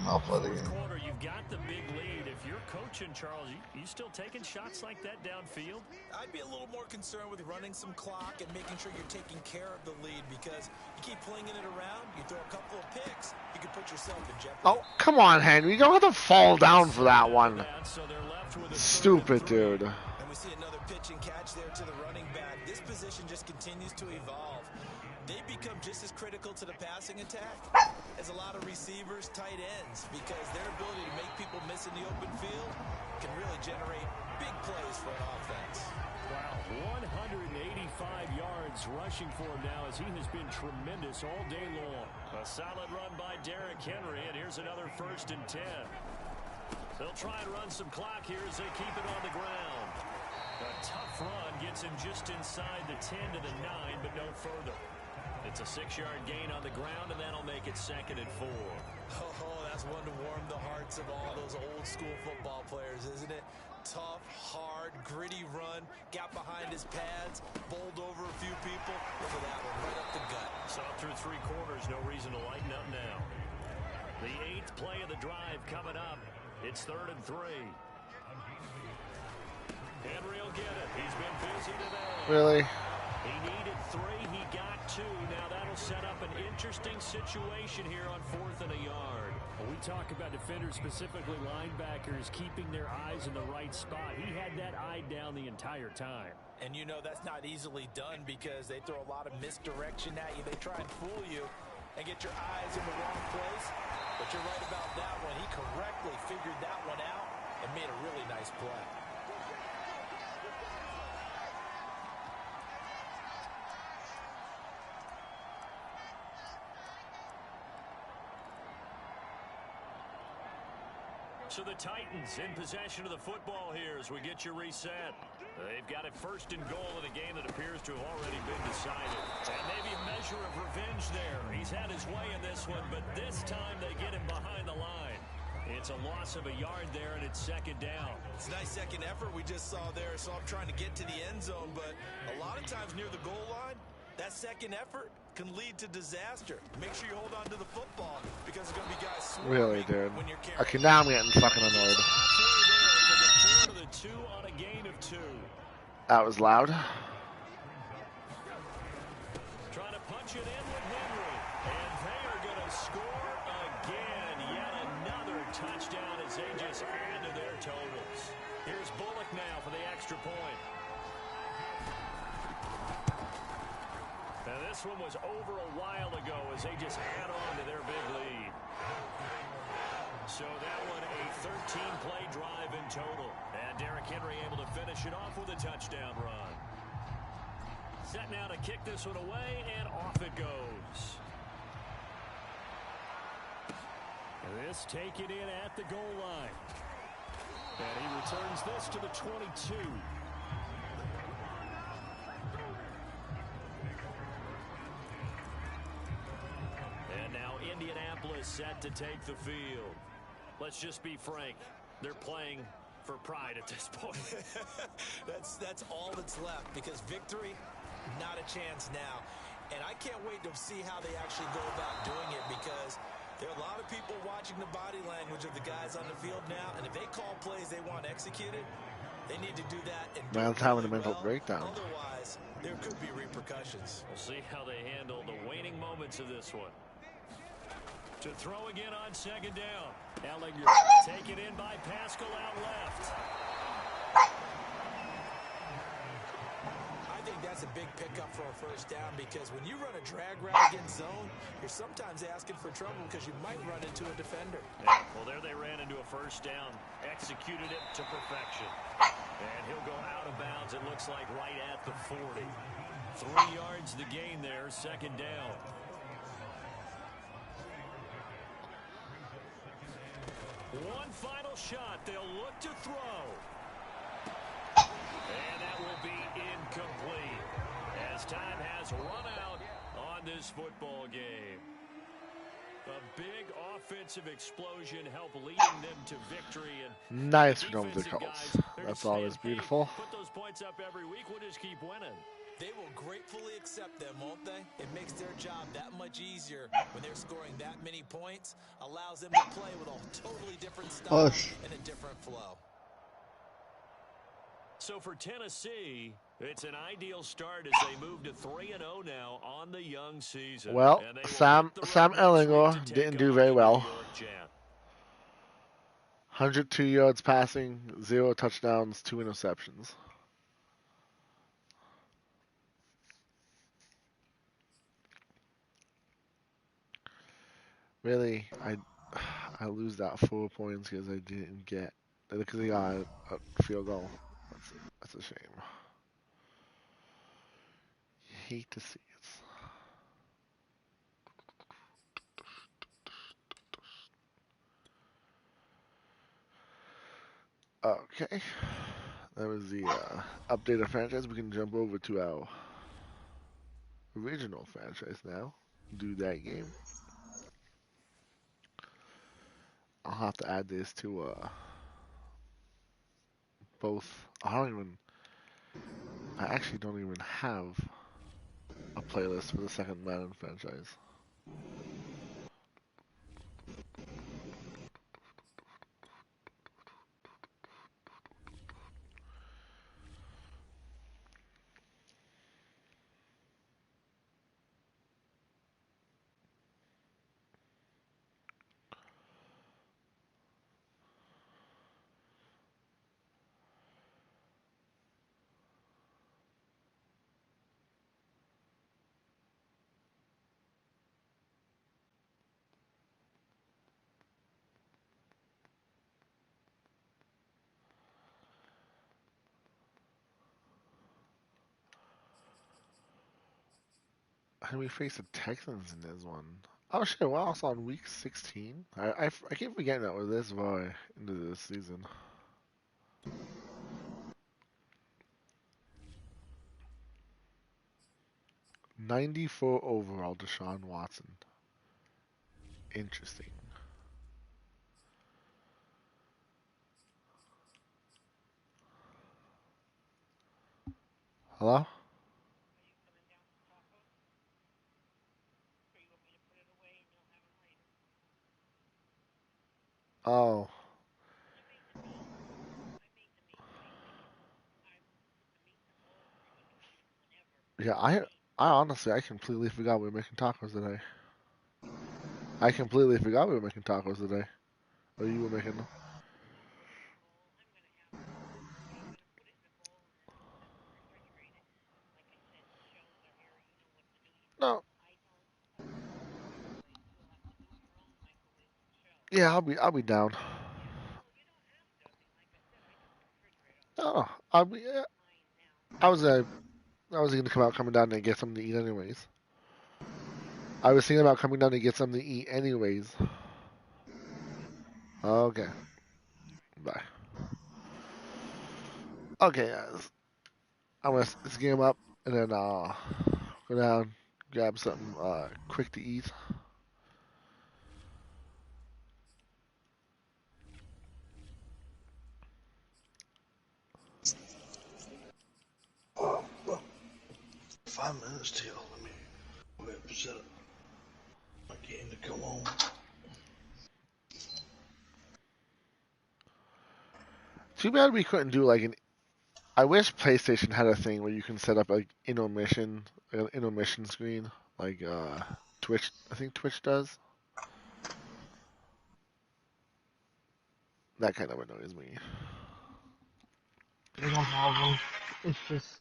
I'll play the game. You've got the big lead. If you're coaching, Charles, you still taking shots like that downfield? I'd be a little more concerned with running some clock and making sure you're taking care of the lead, because you keep flinging it around, you throw a couple of picks, you can put yourself in jeopardy. Oh, come on, Henry. You don't have to fall down for that one. Stupid, dude. And we see another pitch and catch there to the running back. This position just continues to evolve. They become just as critical to the passing attack as a lot of receivers, tight ends, because their ability to make people miss in the open field can really generate big plays for an offense. Wow, 185 yards rushing for him now, as he has been tremendous all day long. A solid run by Derrick Henry, and here's another 1st and 10. They'll try and run some clock here as they keep it on the ground. A tough run gets him just inside the 10 to the 9, but no further. It's a 6-yard gain on the ground, and that'll make it 2nd and 4. Oh, that's one to warm the hearts of all those old-school football players, isn't it? Tough, hard, gritty run, got behind his pads, bowled over a few people. Look at that one, right up the gut. Saw through 3 quarters, no reason to lighten up now. The 8th play of the drive coming up. It's 3rd and 3. Henry will get it. He's been busy today. Really? He needed 3. He got 2. Now that'll set up an interesting situation here on 4th and a yard. When we talk about defenders, specifically linebackers, keeping their eyes in the right spot, he had that eye down the entire time. And you know that's not easily done, because they throw a lot of misdirection at you. They try and fool you and get your eyes in the wrong place. But you're right about that one. He correctly figured that one out and made a really nice play. So the Titans in possession of the football here as we get you reset. They've got it 1st and goal in a game that appears to have already been decided. And maybe a measure of revenge there. He's had his way in this one, but this time they get him behind the line. It's a loss of a yard there, and it's 2nd down. It's a nice second effort we just saw there. So I'm trying to get to the end zone, but a lot of times near the goal line, that second effort can lead to disaster. Make sure you hold on to the football, because there's going to be guys Really, dude. when you're carrying. Okay, now I'm getting fucking annoyed. The 4 to the 2 on a gain of 2. That was loud. Trying to punch it in with Henry. And they are going to score again. Yet another touchdown as they just add to their totals. Here's Bullock now for the extra point. And this one was over a while ago as they just add on to their big lead. So that one a 13-play drive in total. And Derrick Henry able to finish it off with a touchdown run. Set now to kick this one away, and off it goes. And this taken in at the goal line. And he returns this to the 22. And now Indianapolis set to take the field. Let's just be frank. They're playing for pride at this point. That's all that's left, because victory, not a chance now. And I can't wait to see how they actually go about doing it, because there are a lot of people watching the body language of the guys on the field now, and if they call plays they want executed, they need to do that and do Man's it having a really mental well. breakdown. Otherwise, there could be repercussions. We'll see how they handle the waning moments of this one. To throw again on second down. Ellinger taken in by Pascal out left. I think that's a big pickup for a first down, because when you run a drag route against zone, you're sometimes asking for trouble because you might run into a defender. Yeah, well, there they ran into a first down. Executed it to perfection. And he'll go out of bounds, it looks like, right at the 40. 3 yards the gain there, second down. One final shot. They'll look to throw. And that will be incomplete, as time has run out on this football game. A big offensive explosion helped leading them to victory. And Nice the from the defensive Colts. guys, they're That's just always saying, beautiful. Hey, put those points up every week. We'll just keep winning. They will gratefully accept them, won't they? It makes their job that much easier when they're scoring that many points. Allows them to play with a totally different style and a different flow. So for Tennessee, it's an ideal start as they move to 3-0 now on the young season. Well, Sam Ellinger didn't do very well. 102 yards passing, 0 touchdowns, 2 interceptions. Really, I lose that 4 points because I didn't get, because he got a field goal. That's a shame. You hate to see it. Okay, that was the update of franchise. We can jump over to our original franchise now. Do that game. I'll have to add this to both. I actually don't even have a playlist for the second Madden franchise. And we face the Texans in this one. Oh shit, wow, it's on week 16. I keep forgetting that we're this far into this season. '94 overall, Deshaun Watson. Interesting. Hello? Oh. Yeah, I honestly, I completely forgot we were making tacos today. I completely forgot we were making tacos today. Or you were making them. Yeah, I'll be down. Oh, I was I was gonna coming down and get something to eat anyways. I was thinking about coming down to get something to eat anyways. Okay, bye. Okay, guys. I'm gonna this game up and then go down, grab something quick to eat. Oh, well, 5 minutes till. Let me go ahead and set up my game to come on. Too bad we couldn't do like an. I wish PlayStation had a thing where you can set up like intermission screen, like Twitch. I think Twitch does. That kind of annoys me. They don't have them. It's just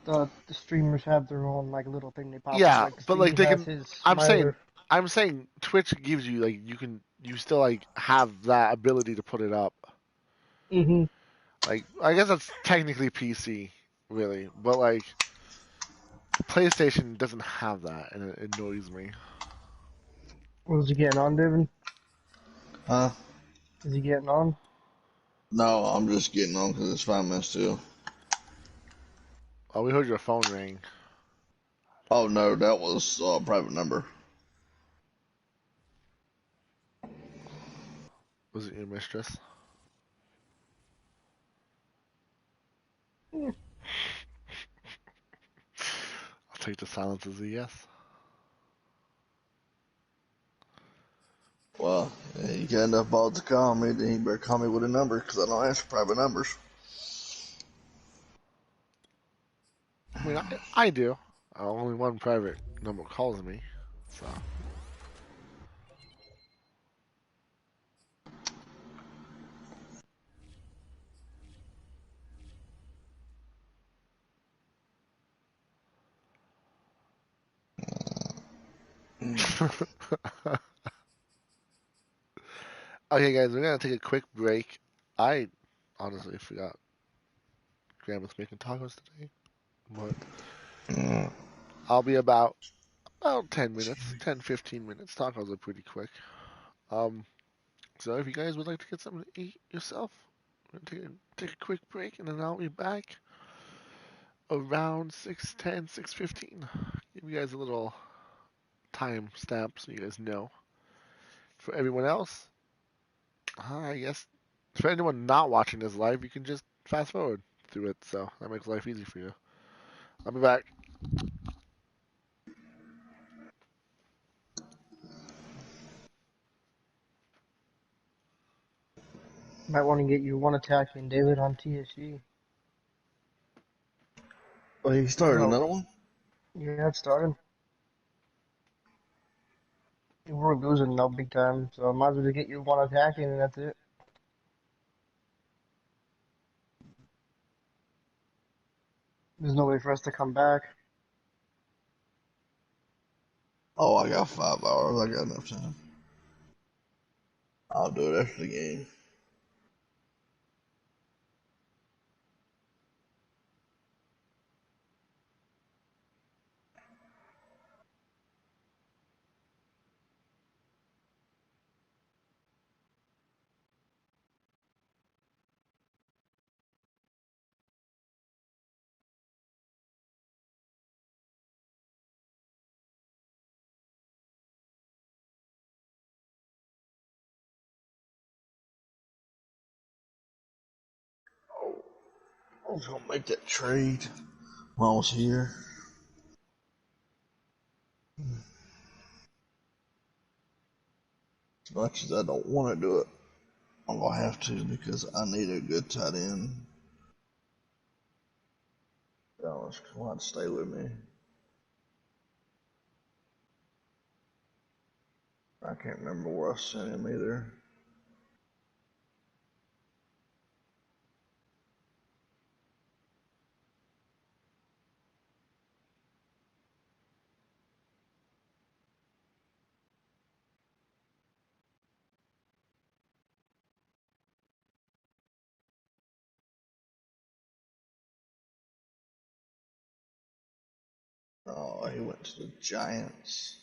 the streamers have their own like little thing they pop up. Yeah, Like but like Stevie they has can. his I'm Smiler. saying, I'm saying Twitch gives you like you still like have that ability to put it up. Mm-hmm. Like I guess that's technically PC, really, but like PlayStation doesn't have that, and it annoys me. Was he getting on, David? Huh? Is he getting on? No, I'm just getting on because it's 5 minutes till. Oh, we heard your phone ring. Oh no, that was a private number. Was it your mistress? Yeah. I'll take the silence as a yes. Well, you got enough balls to call me, then you better call me with a number because I don't answer private numbers. I mean, I do. Only one private number calls me, so. Okay, guys, we're gonna take a quick break. I honestly forgot Grandma's making tacos today, but I'll be about 10 minutes, 10, 15 minutes. Tacos are pretty quick. Um, so if you guys would like to get something to eat yourself, we're gonna take a quick break, and then I'll be back around 6:10, 6:15. Give you guys a little time stamp so you guys know. For everyone else, I guess for anyone not watching this live, you can just fast forward through it, so that makes life easy for you. I'll be back. Might want to get you one attacking David on TSG. Oh, you started No, another one? yeah, it started. We're losing no big time, so I might as well just get you one attacking and that's it. There's no way for us to come back. Oh, I got 5 hours. I got enough time. I'll do it after the game. I was gonna make that trade while I was here. As much as I don't want to do it, I'm gonna have to because I need a good tight end. Dallas, come on, stay with me. I can't remember where I sent him either. Oh, he went to the Giants.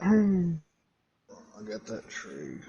Hmm. I got that trade.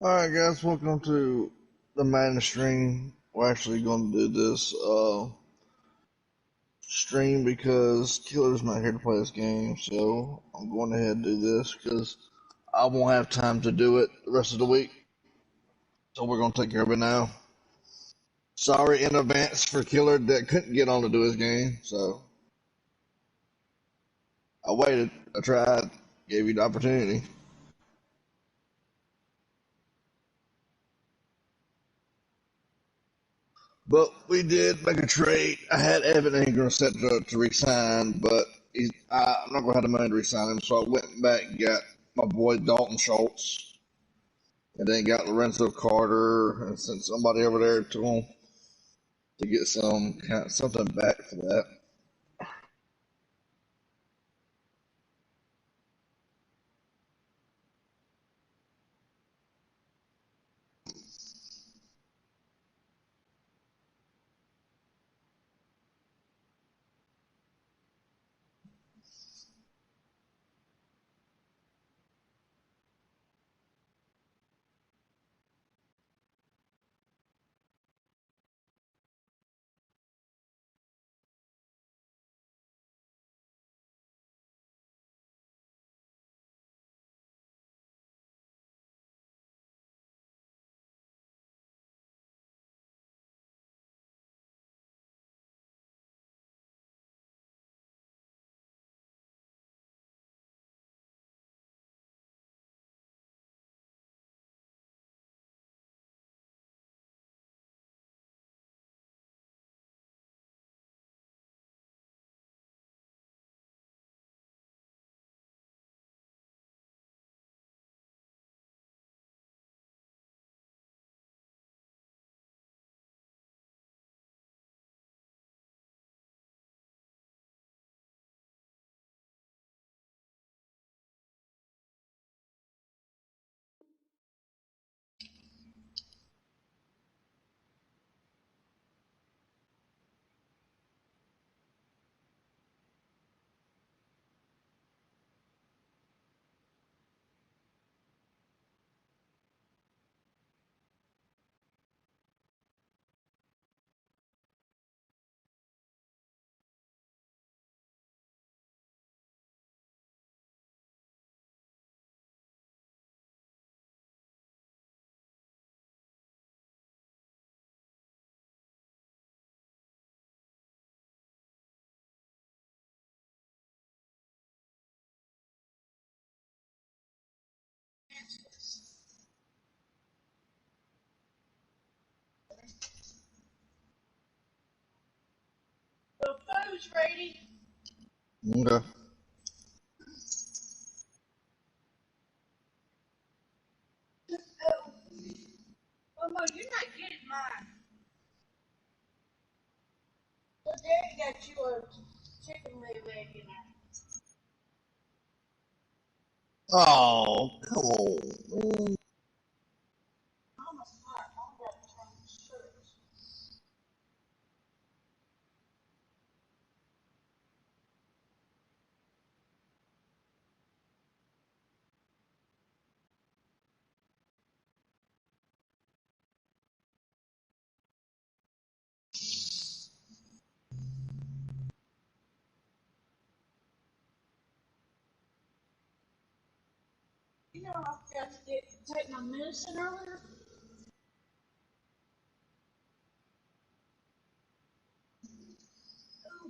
Alright guys, welcome to the Madden stream. We're actually going to do this stream because Killer's not here to play this game, so I'm going ahead and do this because I won't have time to do it the rest of the week. So we're going to take care of it now. Sorry in advance for Killer that couldn't get on to do his game, so I waited, I tried, gave you the opportunity. But we did make a trade. I had Evan Ingram set to resign, but I'm not going to have the money to resign him, so I went back and got my boy Dalton Schultz, and then got Lorenzo Carter, and sent somebody over there to him to get something back for that. The food's ready. Okay. Oh, Mama, you're not getting mine. So Daddy got you a chicken leg in there. Oh, come on. Mama's hot. I'm about to turn the shirt. You know I forgot to take my medicine earlier. Oh,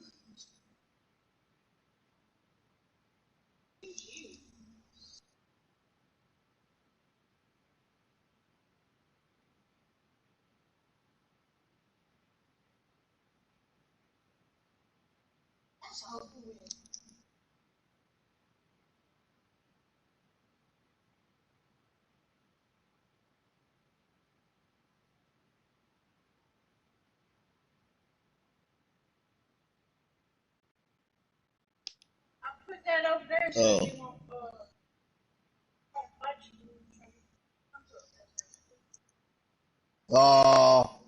thank you. That's over with. I put that over there so Oh. you won't bite you. Oh.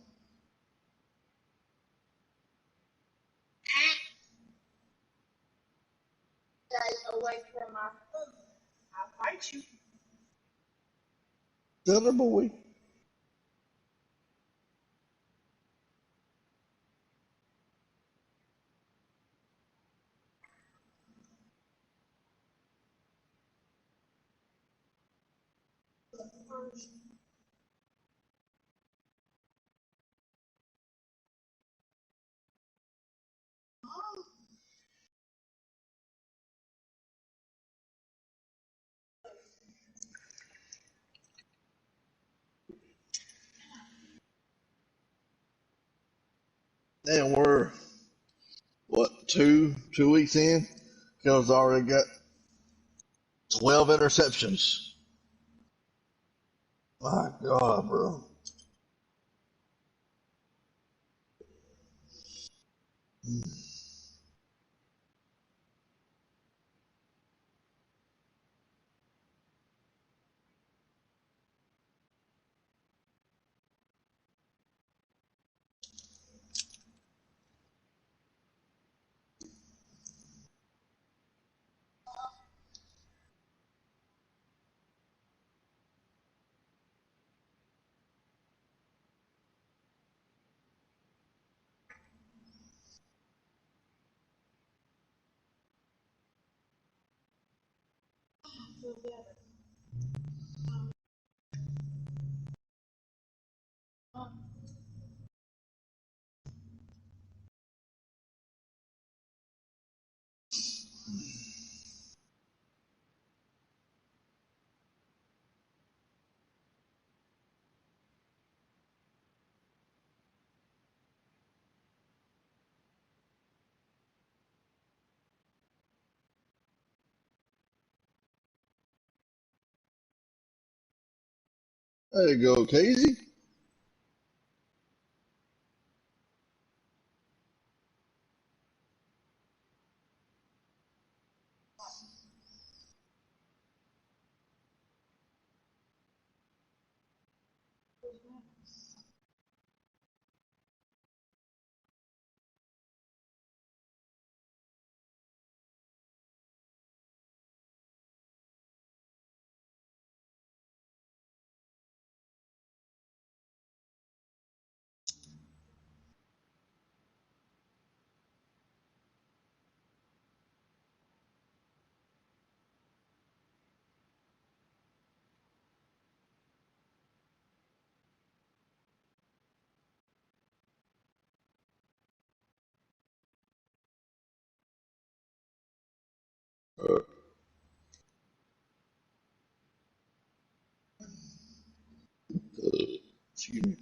Stay away from my food. I'll bite you. Dinner boy. Damn, we're what, two weeks in? Kills already got 12 interceptions. My God, bro. There you go, Casey. Excuse me.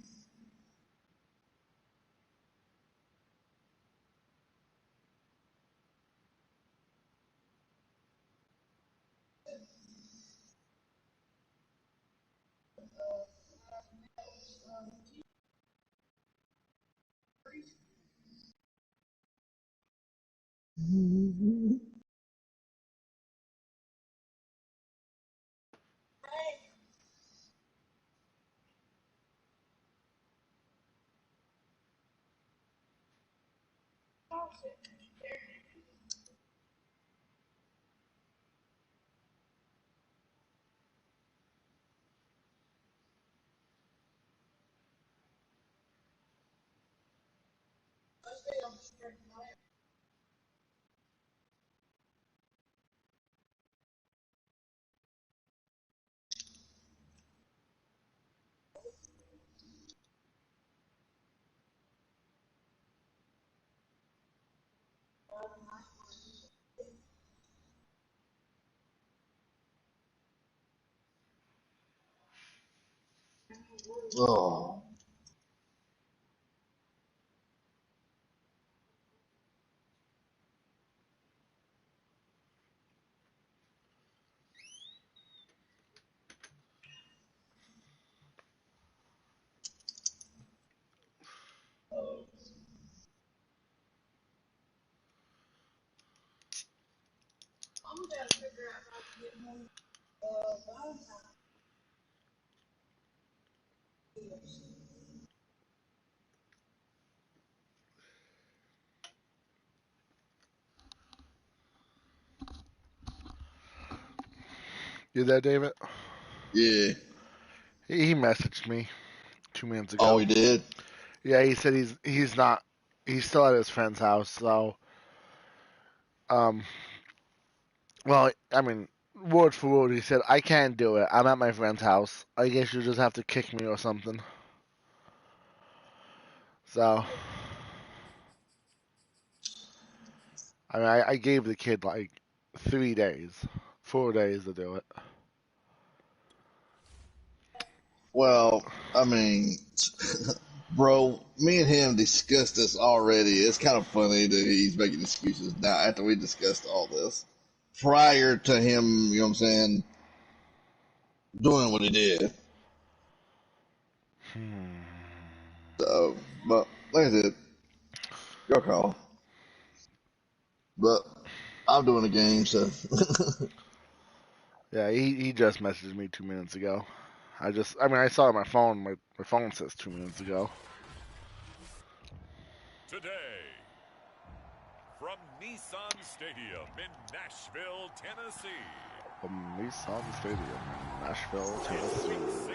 Oh. You there, David? Yeah. He messaged me 2 minutes Oh, ago. he did? Yeah, he said he's not. He's still at his friend's house. So, well, I mean, word for word, he said, "I can't do it. I'm at my friend's house. I guess you just have to kick me or something." So, I mean, I gave the kid like 3 days, 4 days to do it. Well, I mean, bro, me and him discussed this already. It's kind of funny that he's making excuses now after we discussed all this. Prior to him, you know what I'm saying, doing what he did. So, but like I said, your call. But I'm doing a game, so. Yeah, he just messaged me 2 minutes ago. I mean, I saw it on my phone. My phone says 2 minutes ago. Today, from Nissan Stadium in Nashville, Tennessee. From Nissan Stadium in Nashville, It's Tennessee. Week 16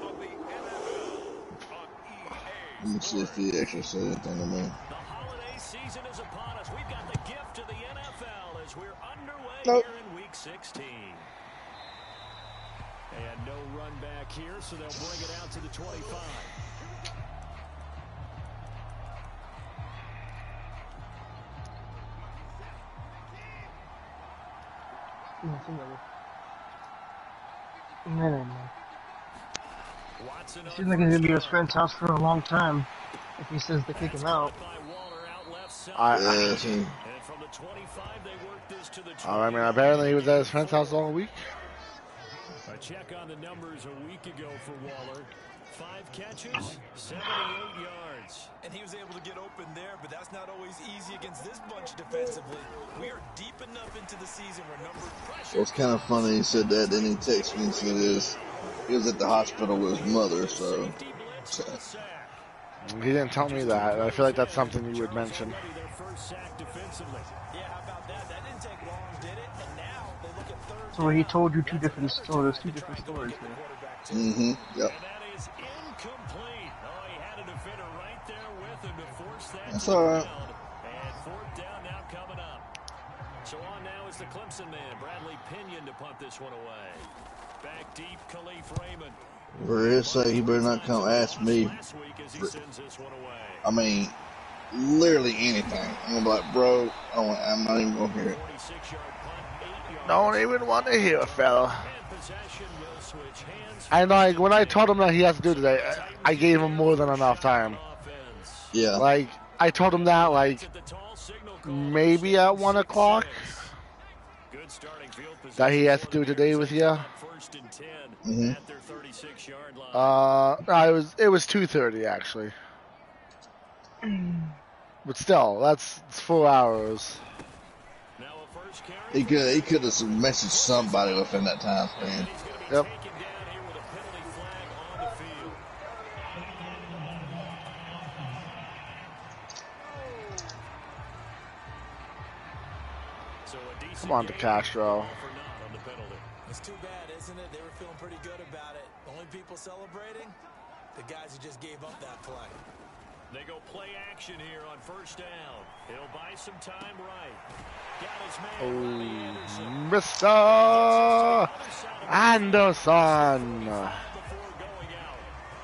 of the NFL on EA Let me see if he actually said anything to me. The holiday season is upon us. We've got the gift of the NFL as we're underway Nope. here in Week 16. And no run back here, so they'll bring it out to the 25. No. It seems like he's gonna be at his friend's house for a long time. If he says to kick him out. Yeah, see. I mean, apparently he was at his friend's house all week. A check on the numbers a week ago for Waller. 5 catches, 78 yards. And he was able to get open there, but that's not always easy against this bunch defensively. We are deep enough into the season where number pressure. It was kind of funny he said that, then he texted me and said this. He was at the hospital with his mother, so. He didn't tell me that. I feel like that's something you would mention. Yeah, how about that? That didn't take long, did it? And now they look at third. So he told you two different stories. There's 2 different stories here. Mm-hmm. Yep. And that is incomplete. Oh, he had a defender right there with him to force that. That's all right. And 4th down now coming up. So on now is the Clemson man, Bradley Pinion, to punt this one away. Back deep, Khalif Raymond. For his sake, he better not come ask me. I mean, literally anything. I'm gonna be like, bro, I'm not even gonna hear it. Don't even want to hear it, fella. And like when I told him that he has to do today, I gave him more than enough time. Yeah. Like I told him that like maybe at 1 o'clock that he has to do today with you. Mm-hmm. It was 2:30 actually. But still, it's 4 hours. He could have messaged somebody within that time span. Yep. Come on, DeCastro. It's too bad, isn't it? They were feeling pretty good about it. Only people celebrating? The guys who just gave up that play. They go play action here on 1st down. He'll buy some time right. Got his man, Mr. Anderson.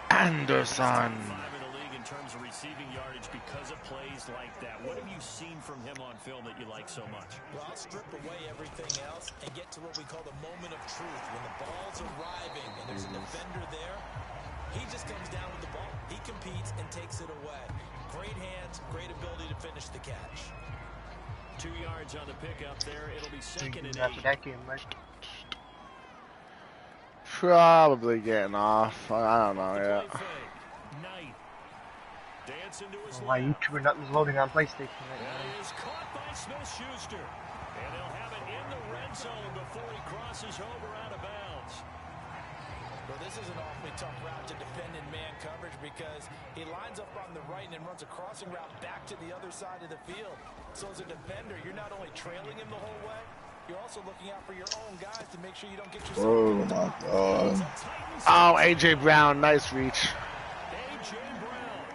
Anderson. In the league in terms of receiving yardage because of plays like that. What have you seen from him on film that you like so much? Well, I'll strip away everything else and get to what we call the moment of truth. When the ball's arriving and there's a defender there, he just comes down with the ball. He competes and takes it away. Great hands, great ability to finish the catch. 2 yards on the pickup there. It'll be 2nd and 8. After that game, Mike. Probably getting off. I don't know yet. My YouTuber nothing's loading on PlayStation right now. That is caught by Smith-Schuster. And he'll have it in the red zone before he crosses over out of bounds. Well, this is an awfully tough route to defend in man coverage because he lines up on the right and then runs a crossing route back to the other side of the field. So as a defender, you're not only trailing him the whole way, you're also looking out for your own guys to make sure you don't get yourself Oh picked my off. God. Oh, A.J. Brown, nice reach. A.J. Brown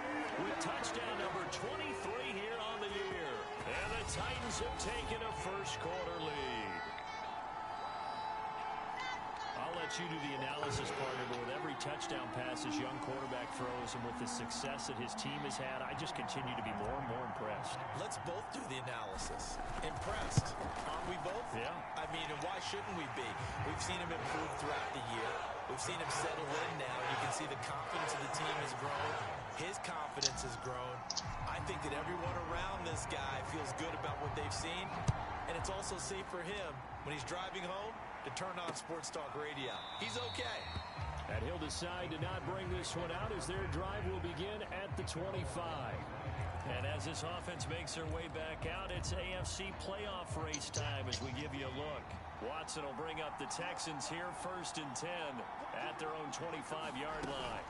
with touchdown number 23 here on the year. And the Titans have taken a first-quarter lead. I'll let you do the analysis part of it. With every touchdown pass his young quarterback throws, and with the success that his team has had, I just continue to be more and more impressed. Let's both do the analysis. Impressed. Aren't we both? Yeah. I mean, and why shouldn't we be? We've seen him improve throughout the year. We've seen him settle in now. You can see the confidence of the team has grown. His confidence has grown. I think that everyone around this guy feels good about what they've seen. And it's also safe for him when he's driving home to turn on Sports Talk Radio. He's okay. And he'll decide to not bring this one out as their drive will begin at the 25. And as this offense makes their way back out, it's AFC playoff race time as we give you a look. Watson will bring up the Texans here 1st and 10 at their own 25-yard line.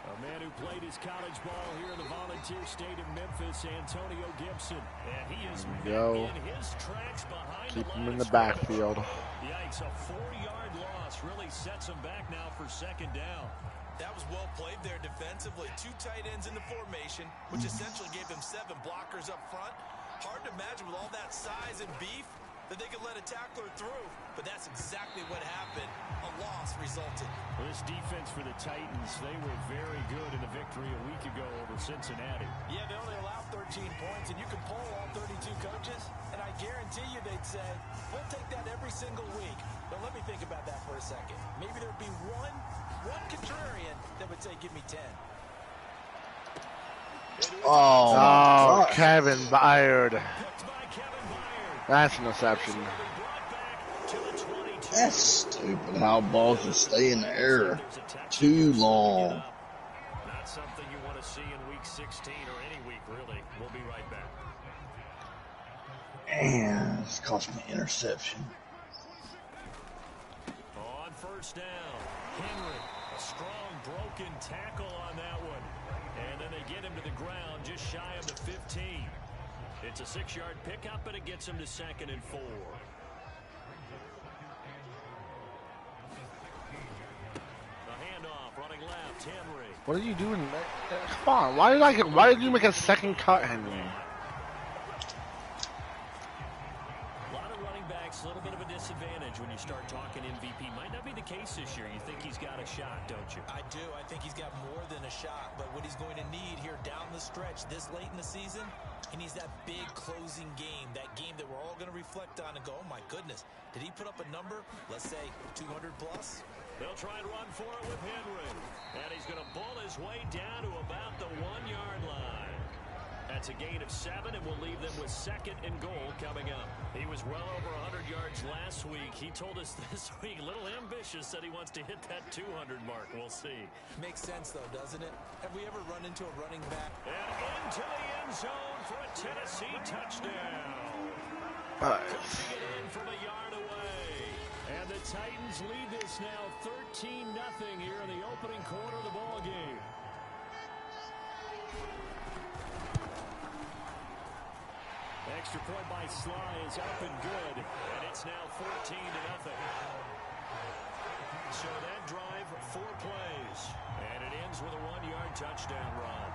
A man who played his college ball here in the Volunteer State of Memphis, Antonio Gibson. And he is in his tracks behind Keep the him line in the of scrimmage. backfield. Yikes, a 4-yard loss really sets him back now for 2nd down. That was well played there defensively. 2 tight ends in the formation, which essentially gave them 7 blockers up front. Hard to imagine with all that size and beef that they could let a tackler through, but that's exactly what happened. A loss resulted. Well, this defense for the Titans, they were very good in the victory a week ago over Cincinnati. Yeah, they only allowed 13 points, and you can poll all 32 coaches, and I guarantee you they'd say, we'll take that every single week. But let me think about that for a second. Maybe there'd be one contrarian that would say, give me 10. Oh, Kevin Byard. That's an interception. That's stupid how balls just stay in the air too long. Not something you want to see in week 16 or any week, really. We'll be right back. Man, this cost me an interception. On 1st down, Henry, a strong broken tackle on that one. And then they get him to the ground just shy of the 15. It's a 6-yard pickup, but it gets him to 2nd and 4. The handoff, running left, Henry. What are you doing? Come on, why did you make a second cut, Henry? A lot of running backs, a little bit of a disadvantage when you start talking MVP. Might not be the case this year. You think he's got a shot, don't you? I do. I think he's got more than a shot, but what he's going to need here down the stretch this late in the season, he needs that big closing game, that game that we're all going to reflect on and go, oh my goodness, did he put up a number, let's say 200 plus? They'll try and run for it with Henry. And he's going to bull his way down to about the 1-yard line. That's a gain of 7, and we'll leave them with 2nd and goal coming up. He was well over 100 yards last week. He told us this week, a little ambitious, said he wants to hit that 200 mark. We'll see. Makes sense, though, doesn't it? Have we ever run into a running back? And into the end zone for a Tennessee touchdown. Nice. It in from a yard away. And the Titans lead this now 13-0 here in the opening quarter of the ball game. Extra point by Sly is up and good, and it's now 14-0. So that drive, 4 plays, and it ends with a 1-yard touchdown run.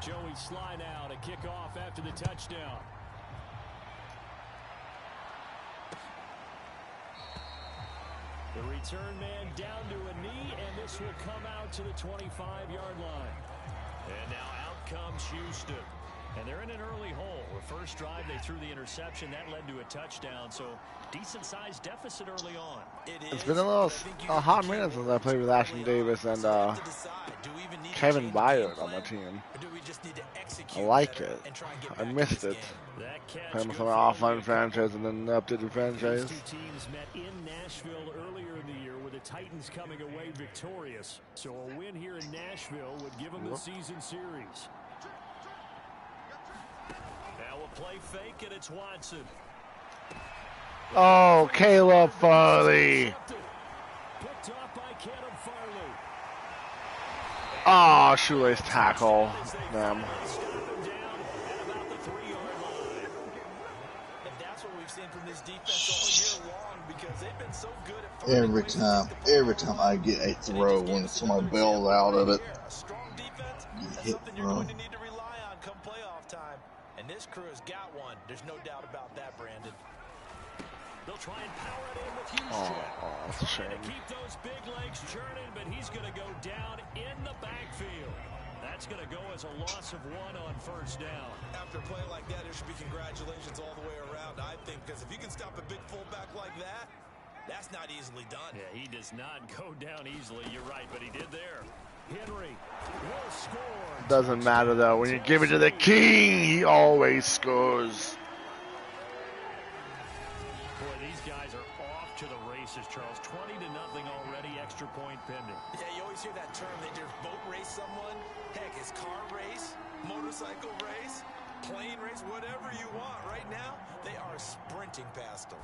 Joey Sly now to kick off after the touchdown. The return man down to a knee, and this will come out to the 25-yard line. And now out comes Houston. And they're in an early hole. The first drive, they threw the interception. That led to a touchdown, so decent-sized deficit early on. It's been a hot minute since I played with Ashton Davis and Kevin Byard on my team. I like it. I missed it. Playing with my offline franchise and then the updated franchise. These two teams met in Nashville earlier in the year with the Titans coming away victorious. So a win here in Nashville would give them the season series. Now we'll play fake, and it's Watson. Oh, Caleb Farley. Picked off by Caleb Farley. Oh, shoelace tackle, them. And that's what we've seen from this defense all year long because they've been so good at Every time I get a throw when someone bails out of it, a strong defense, get that's hit, something you're going to need to rely on come playoff time. And this crew has got one. There's no doubt about that, Brandon. They'll try and power it in with Houston. That's a shame. Trying to keep those big legs churning, but he's going to go down in the backfield. That's going to go as a loss of 1 on first down. After a play like that, there should be congratulations all the way around, I think, because if you can stop a big fullback like that, that's not easily done. Yeah, he does not go down easily. You're right, but he did there. Henry will score. Doesn't matter, though. When you give it to the king, he always scores. Boy, these guys are off to the races, Charles. 20-0 already, extra point pending. Yeah, you always hear that term that just boat race someone. Heck, it's car race, motorcycle race, plane race, whatever you want. Right now, they are sprinting past them.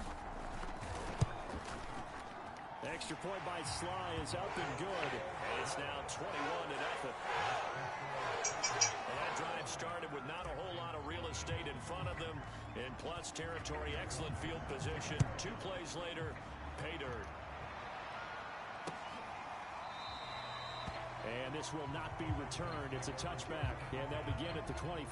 Extra point by Sly is up and good. It's now 21-0. Well, that drive started with not a whole lot of real estate in front of them. In plus territory, excellent field position. 2 plays later, pay dirt. And this will not be returned. It's a touchback, and they'll begin at the 25.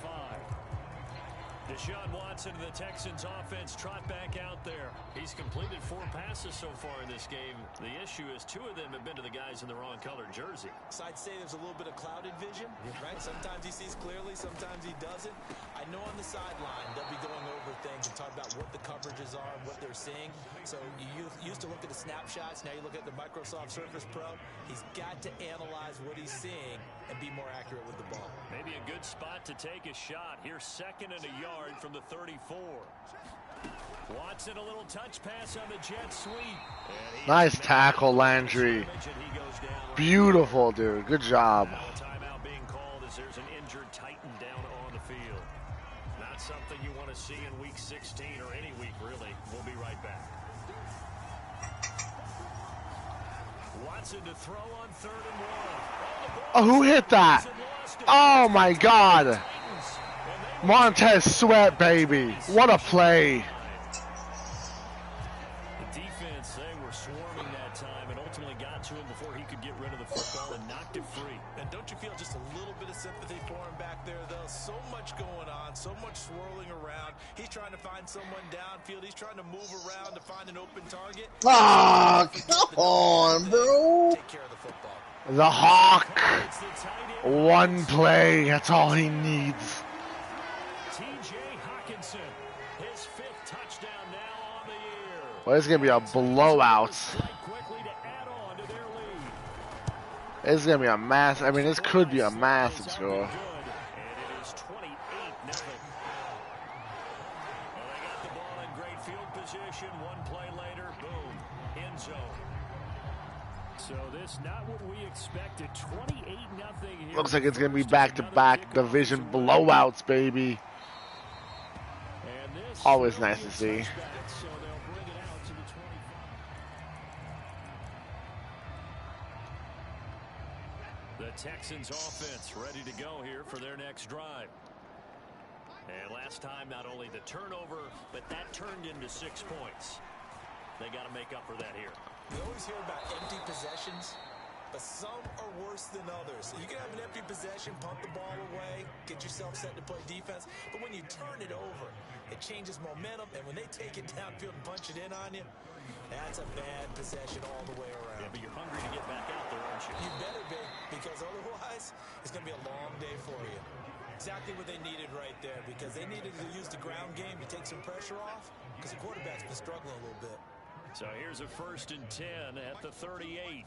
Deshaun Watson of the Texans offense trot back out there. He's completed 4 passes so far in this game. The issue is 2 of them have been to the guys in the wrong colored jersey. So I'd say there's a little bit of clouded vision, right? Sometimes he sees clearly, sometimes he doesn't. I know on the sideline they'll be going over things and talk about what the coverages are and what they're seeing. So you used to look at the snapshots, now you look at the Microsoft Surface Pro. He's got to analyze what he's seeing and be more accurate with the ball. Maybe a good spot to take a shot. Here's 2nd and a yard from the 34. Watson, a little touch pass on the jet sweep. Nice tackle, Landry. Beautiful, dude. Good job. Now a timeout being called as there's an injured Titan down on the field. Not something you want to see in week 16 or any week, really. We'll be right back. Watson to throw on 3rd and 1. Oh, who hit that? Oh, my God. Montez Sweat, baby. What a play. The defense, they were swarming that time and ultimately got to him before he could get rid of the football and knocked it free. And don't you feel just a little bit of sympathy for him back there, though? So much going on, so much swirling around. He's trying to find someone downfield. He's trying to move around to find an open target. Ah, come on, bro. Take care of the football. The Hawk. 1 play. That's all he needs. T.J. Hawkinson, his 5th touchdown now on the year. Well, it's going to be a blowout. Quickly to add on to their lead. It's going to be a mass. I mean, this could be a massive score. And it is 28-0. Well, they got the ball in great field position. 1 play later, boom, end zone. So this not what we expected. 28-0 here. Looks like it's going to be back-to-back division blowouts, baby. Always nice to see. So they'll bring it out to the 25. The Texans offense ready to go here for their next drive. And last time, not only the turnover, but that turned into 6 points. They got to make up for that here. We always hear about empty possessions, but some are worse than others. You can have an empty possession, punt the ball away, get yourself set to play defense, but when you turn it over, it changes momentum, and when they take it downfield and punch it in on you, that's a bad possession all the way around. Yeah, but you're hungry to get back out there, aren't you? You better be, because otherwise, it's going to be a long day for you. Exactly what they needed right there, because they needed to use the ground game to take some pressure off, because the quarterback's been struggling a little bit. So here's a 1st and 10 at the 38.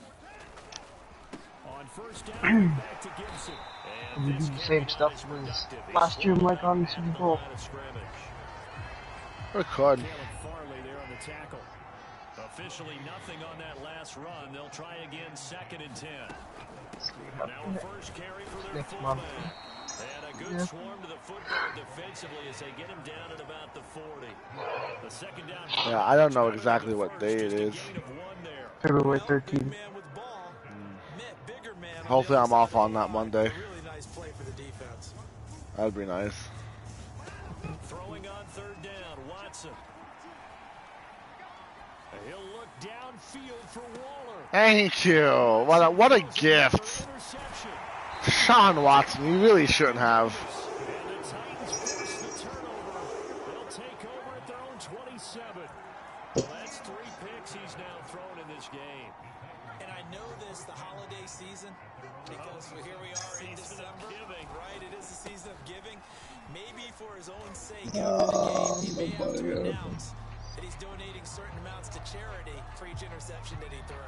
On 1st down, back to Gibson. We do the same stuff as last year, like on Super Bowl. Record. Caleb Farley there on the tackle. Officially nothing on that last run. They'll try again 2nd and 10. Now a first carry for their fullback. And a good swarm to the football defensively as they get him down at about the 40. The 2nd down. Yeah, I don't know exactly what day it is. February 13th. Hopefully I'm off on that Monday. Really nice play for the defense. That'd be nice. Throwing on third down, Watson. He'll look downfield for Waller. Thank you. What a gift. Sean Watson, you really shouldn't have. And the Titans force the turnover. They'll take over at their own 27. Well, that's 3 picks he's now thrown in this game. And I know this, the holiday season, because here we are in December, right? It is the season of giving. Maybe for his own sake after the game, he may have to announce that he's donating certain amounts to charity for each interception that he threw.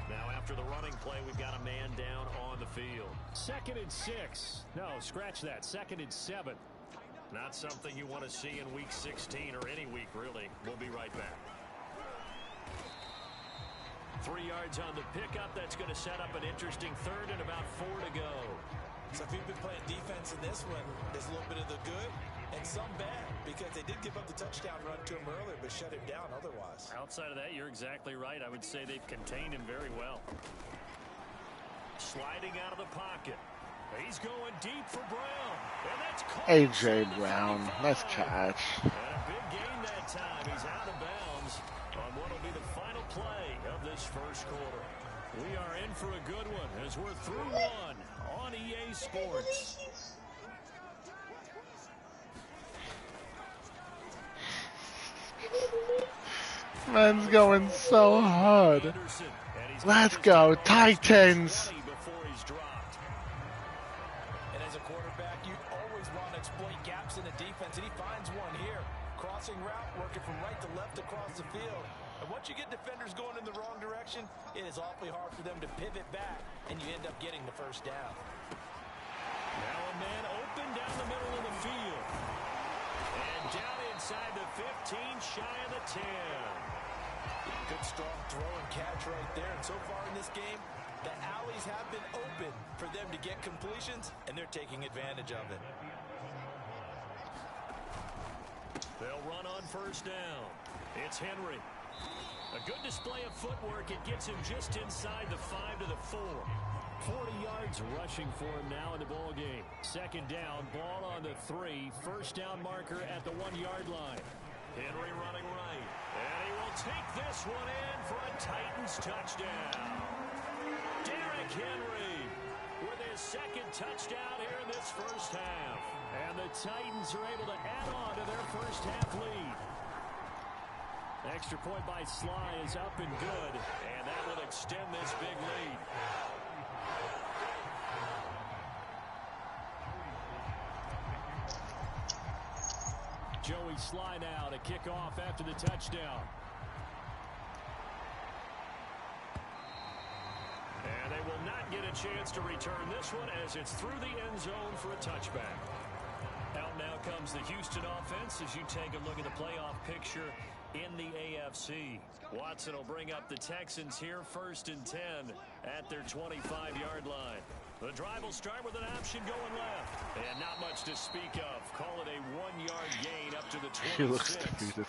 Now after the running play, we've got a man down on the field. 2nd and 6. No, scratch that. 2nd and 7. Not something you want to see in week 16 or any week, really. We'll be right back. 3 yards on the pickup. That's going to set up an interesting 3rd and about 4 to go. So if you've been playing defense in this one, there's a little bit of the good and some bad, because they did give up the touchdown run to him earlier, but shut him down otherwise. Outside of that, you're exactly right. I would say they've contained him very well. Sliding out of the pocket. He's going deep for Brown. And that's A.J. Brown. Nice catch. And a big gain that time. He's out of bounds on what will be the final play of this first quarter. We are in for a good one as we're through one on EA Sports. Man's going so hard. Let's go, Titans. And as a quarterback, you always want to exploit gaps in the defense, and he finds one here. Crossing route, working from right to left across the field. And once you get defenders going in the wrong direction, it is awfully hard for them to pivot back, and you end up getting the first down. Now a man open down the middle of the field. And down inside the 15, shy of the 10. Good strong throw and catch right there. And so far in this game, the alleys have been open for them to get completions, and they're taking advantage of it. They'll run on first down. It's Henry. A good display of footwork. It gets him just inside the 5 to the 4. 40 yards rushing for him now in the ball game. 2nd down, ball on the 3. First down marker at the 1-yard line. Henry running right. And he will take this one in for a Titans touchdown. Derrick Henry with his 2nd touchdown here in this first half. And the Titans are able to add on to their first half lead. Extra point by Sly is up and good, and that will extend this big lead. Joey Sly now to kick off after the touchdown. And they will not get a chance to return this one as it's through the end zone for a touchback. Out now comes the Houston offense as you take a look at the playoff picture in the AFC. Watson will bring up the Texans here 1st and 10 at their 25-yard line. The drive will start with an option going left. And not much to speak of. Call it a 1-yard gain up to the 26. He looks defeated.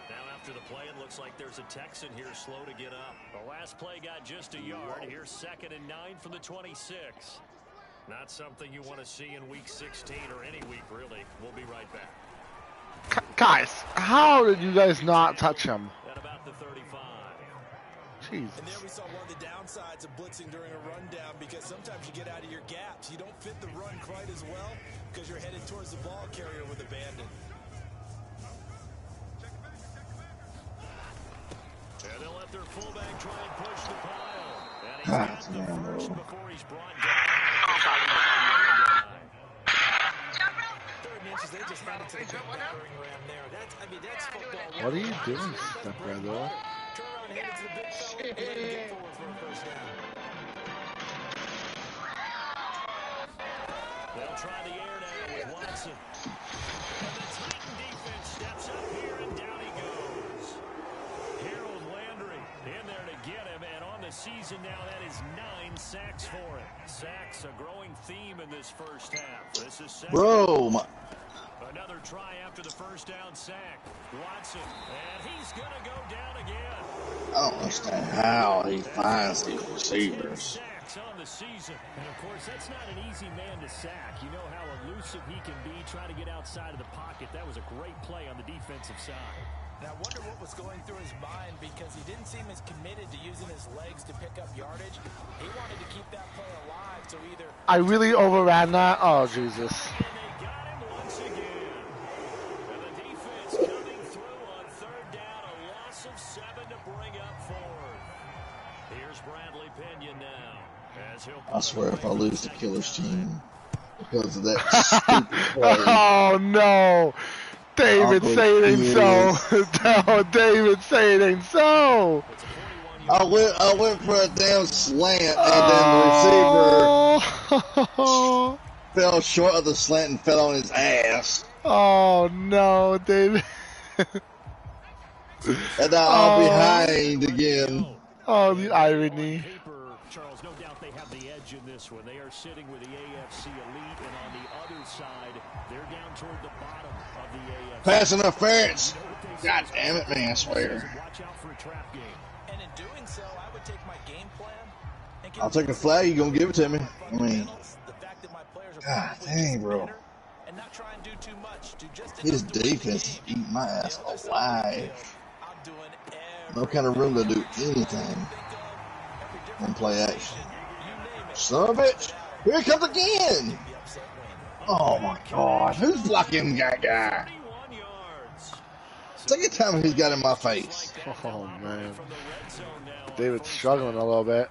Now after the play, it looks like there's a Texan here slow to get up. The last play got just a yard. Here's 2nd and 9 from the 26. Not something you want to see in week 16 or any week, really. We'll be right back. Guys, how did you guys not touch him? At about the 35. Jesus. And there we saw one of the downsides of blitzing during a rundown, because sometimes you get out of your gaps. You don't fit the run quite as well because you're headed towards the ball carrier with abandon. And they'll let their fullback try and push the pile. And he's got the first before he's brought down. 3rd and inches, they just handed to the big battering ram there. That's football. What are you doing, stepbrother? Turn around and hand it to the big fella and let him get forward for a first down. They'll try the air now with Watson. And the Titan defense steps up here, and down he goes. Harold Landry in there to get him, and on the season now, that is 9 sacks for him. Sacks, a growing theme in this first half. This is second. Bro, my... Another try after the first down sack. Watson, and he's going to go down again. I don't understand how he finds these receivers. sacks on the season. And, of course, that's not an easy man to sack. You know how elusive he can be trying to get outside of the pocket. That was a great play on the defensive side. And I wonder what was going through his mind because he didn't seem as committed to using his legs to pick up yardage. He wanted to keep that play alive, so either... I really overran that. Oh, Jesus. And they got him once again. And the defense coming through on third down. A loss of 7 to bring up fourth. Here's Bradley Pinion now. As he'll I swear if I lose the Killers team because of that stupid play. Oh, no. David, say it ain't so. No, David, say it ain't so. I went for a damn slant, and Oh. then the receiver fell short of the slant and fell on his ass. Oh, no, David. And now I'm behind again. Oh, the irony. Charles, no doubt they have the edge in this one. They are sitting with the AFC elite, and on the other side, they're down toward the bottom of the AFC. Pass interference. God damn it, man, I swear. Watch out for a trap game. And in doing so, I would take my game plan. I'll take a flag. You gonna give it to me? I mean, The fact that my players are God dang, bro. and not try and do too much to just His defense is eating my ass alive. No kind of room to do anything on play action. Son of a bitch. Here he comes again. Oh my God. Who's blocking that guy? Second time he's got in my face. Oh, man. David's struggling a little bit.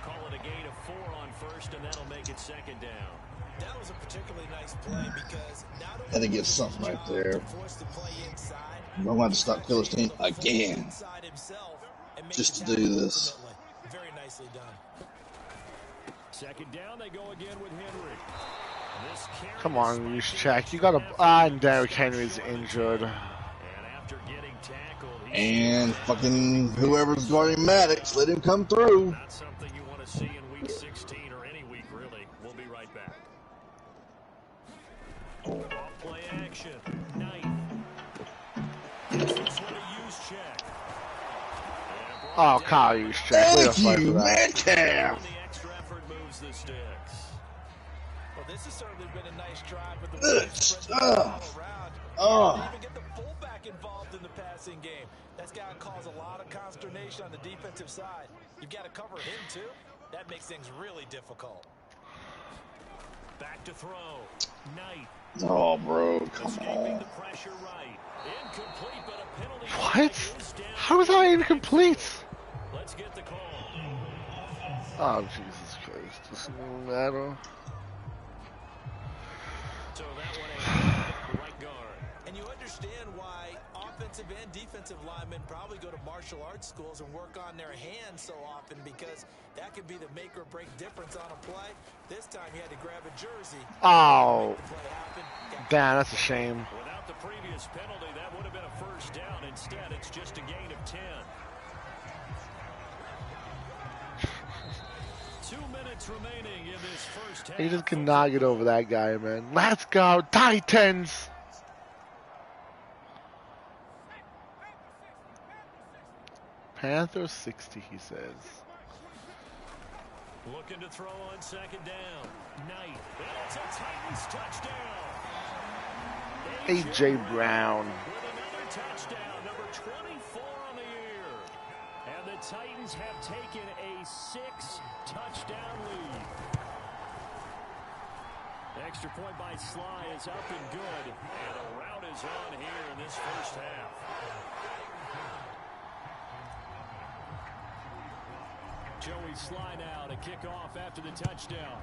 Call it a gain of 4 on first, and that'll make it second down. That was a particularly nice play because not only Had to get something right there. I'm going to have to stop Killer's team again just to do this. Very nicely done. Second down, they go again with Henry. Come on, Reese check. You got to. And Derrick Henry's injured. And after getting tackled, And fucking whoever's guarding Maddox, let him come through. not something you want to see in week 16 or any week, really. We'll be right back. Off play action. Knight. This one a use check. Oh, Kyle, you check. Thank you, Metcalf. The extra effort moves the sticks. Well, this has certainly been a nice drive with the way they spread the ball around. Even get the fullback involved in the passing game. That's got to cause a lot of consternation on the defensive side. You've got to cover him, too. That makes things really difficult. Back to throw. Knight. Oh, bro, come Escaping on. the pressure right. Incomplete, but a penalty. What? How is that incomplete? Let's get the call. Oh, Jesus Christ. Doesn't even matter. So that one a right guard. And you understand why offensive and defensive linemen probably go to martial arts schools and work on their hands so often because that could be the make or break difference on a play. This time he had to grab a jersey. Oh. Damn, that's a shame. Without the previous penalty, that would have been a first down. Instead, it's just a gain of 10. 2 minutes remaining in this first half. He just cannot get over that guy, man. Let's go, Titans! Panthers 60, he says. Looking to throw on second down. Knight. And it's a Titans touchdown. A.J. Brown. With another touchdown, number 24 on the year. And the Titans have taken a 6-touchdown lead. The extra point by Sly is up and good. And the route is on here in this first half. Joey Sly now to kick off after the touchdown.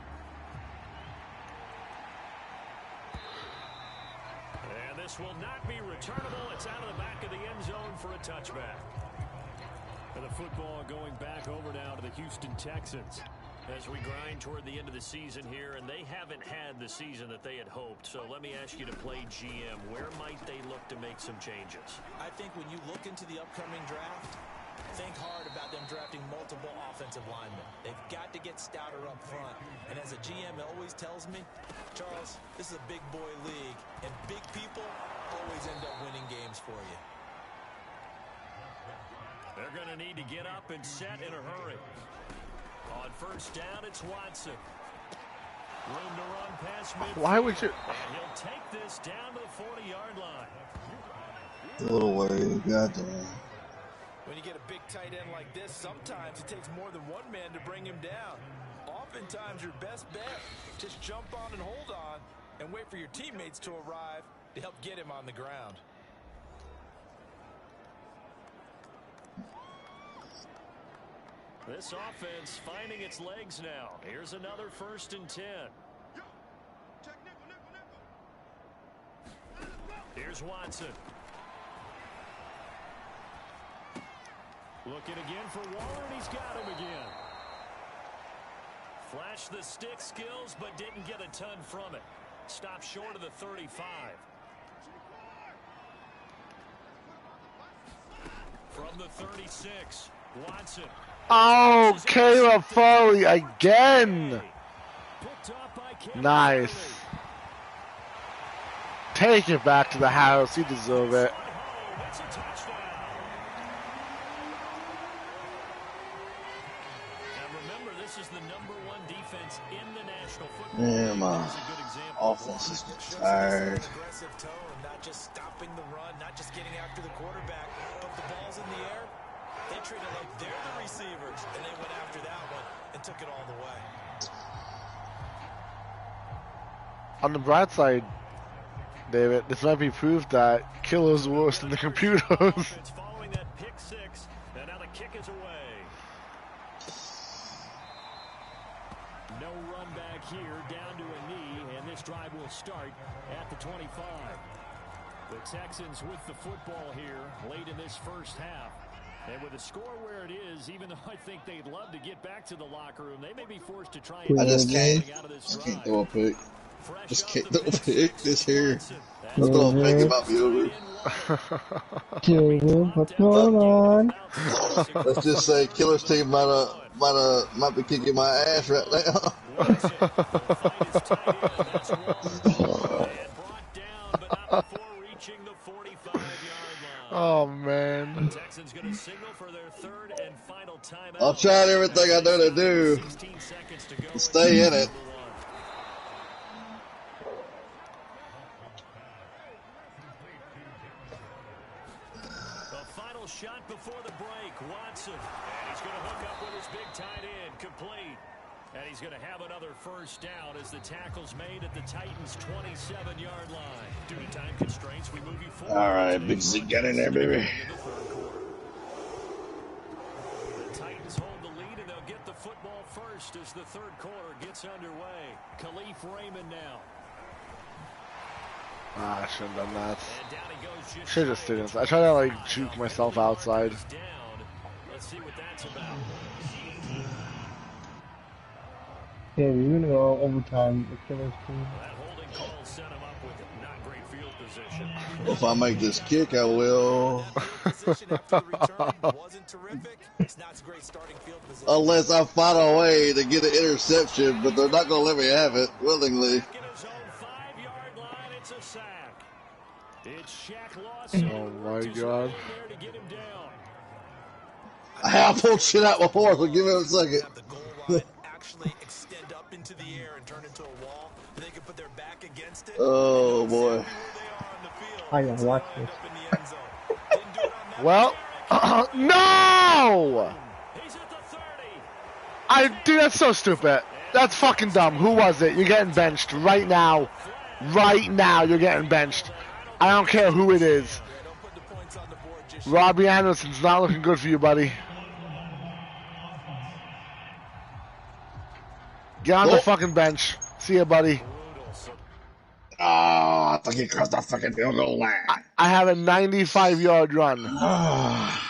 And this will not be returnable. It's out of the back of the end zone for a touchback. And the football going back over now to the Houston Texans as we grind toward the end of the season here, and they haven't had the season that they had hoped. So let me ask you to play GM. Where might they look to make some changes? I think when you look into the upcoming draft, think hard about them drafting multiple offensive linemen. They've got to get stouter up front. And as a GM always tells me, Charles, this is a big boy league, and big people always end up winning games for you. They're going to need to get up and set in a hurry. On first down, it's Watson. Room to run past midfield. Why would you? And he'll take this down to the 40-yard line. A little way, goddamn. When you get a big tight end like this, sometimes it takes more than one man to bring him down. Oftentimes, your best bet, just jump on and hold on and wait for your teammates to arrive to help get him on the ground. This offense finding its legs now. Here's another 1st and 10. Here's Watson. Looking again for Waller, and he's got him again. Flashed the stick skills, but didn't get a ton from it. Stopped short of the 35. From the 36, Watson. Oh, Caleb Foley again. Nice. Take it back to the house. You deserve it. Yeah, my offense is tired. Aggressive tone, not just stopping the run, not just getting after the quarterback, but the ball's in the air. They treat it like they're the receivers, and they went after that one and took it all the way. On the bright side, David, this might be proof that Killer's worse than the computers. Following that pick six, and now the kick is away. No run back here, down to a knee, and this drive will start at the 25. The Texans with the football here late in this first half. And with the score where it is, even though I think they'd love to get back to the locker room, they may be forced to try and I just can't throw a pick. Just can't throw a pick this here. That's what I'm thinking about me over. What's going on? Let's just say Killer's team might be kicking my ass right now. Oh man. I'll try everything I know to do to stay in it. The final shot before the break, Watson. And he's going to hook up with his big tight end, complete. And he's going to have another first down as the tackle's made at the Titans' 27-yard line. Due to time constraints, we move you forward. All right, Big Z, get in there, baby. The Titans hold the lead, and they'll get the football first as the third quarter gets underway. Khalif Raymond now. I shouldn't have done that. Should have just didn't. I try to like juke myself outside. Let's see what that's about. Yeah, we're gonna go overtime with Killer's team. That holding call set him up with not great field position. If I make this kick, I will. Unless I find a way to get an interception, but they're not gonna let me have it willingly. Oh my god. I have pulled shit out before, so give me a second. Extend up into the air and turn into a wall. They can put their back against it. Oh boy. I gotta watch this. Well, no! Dude, that's so stupid. That's fucking dumb. Who was it? You're getting benched right now. Right now, you're getting benched. I don't care who it is. Robbie Anderson's not looking good for you, buddy. Get on the fucking bench. See ya, buddy. Oh, I think he crossed the fucking field goal line. I have a 95-yard run.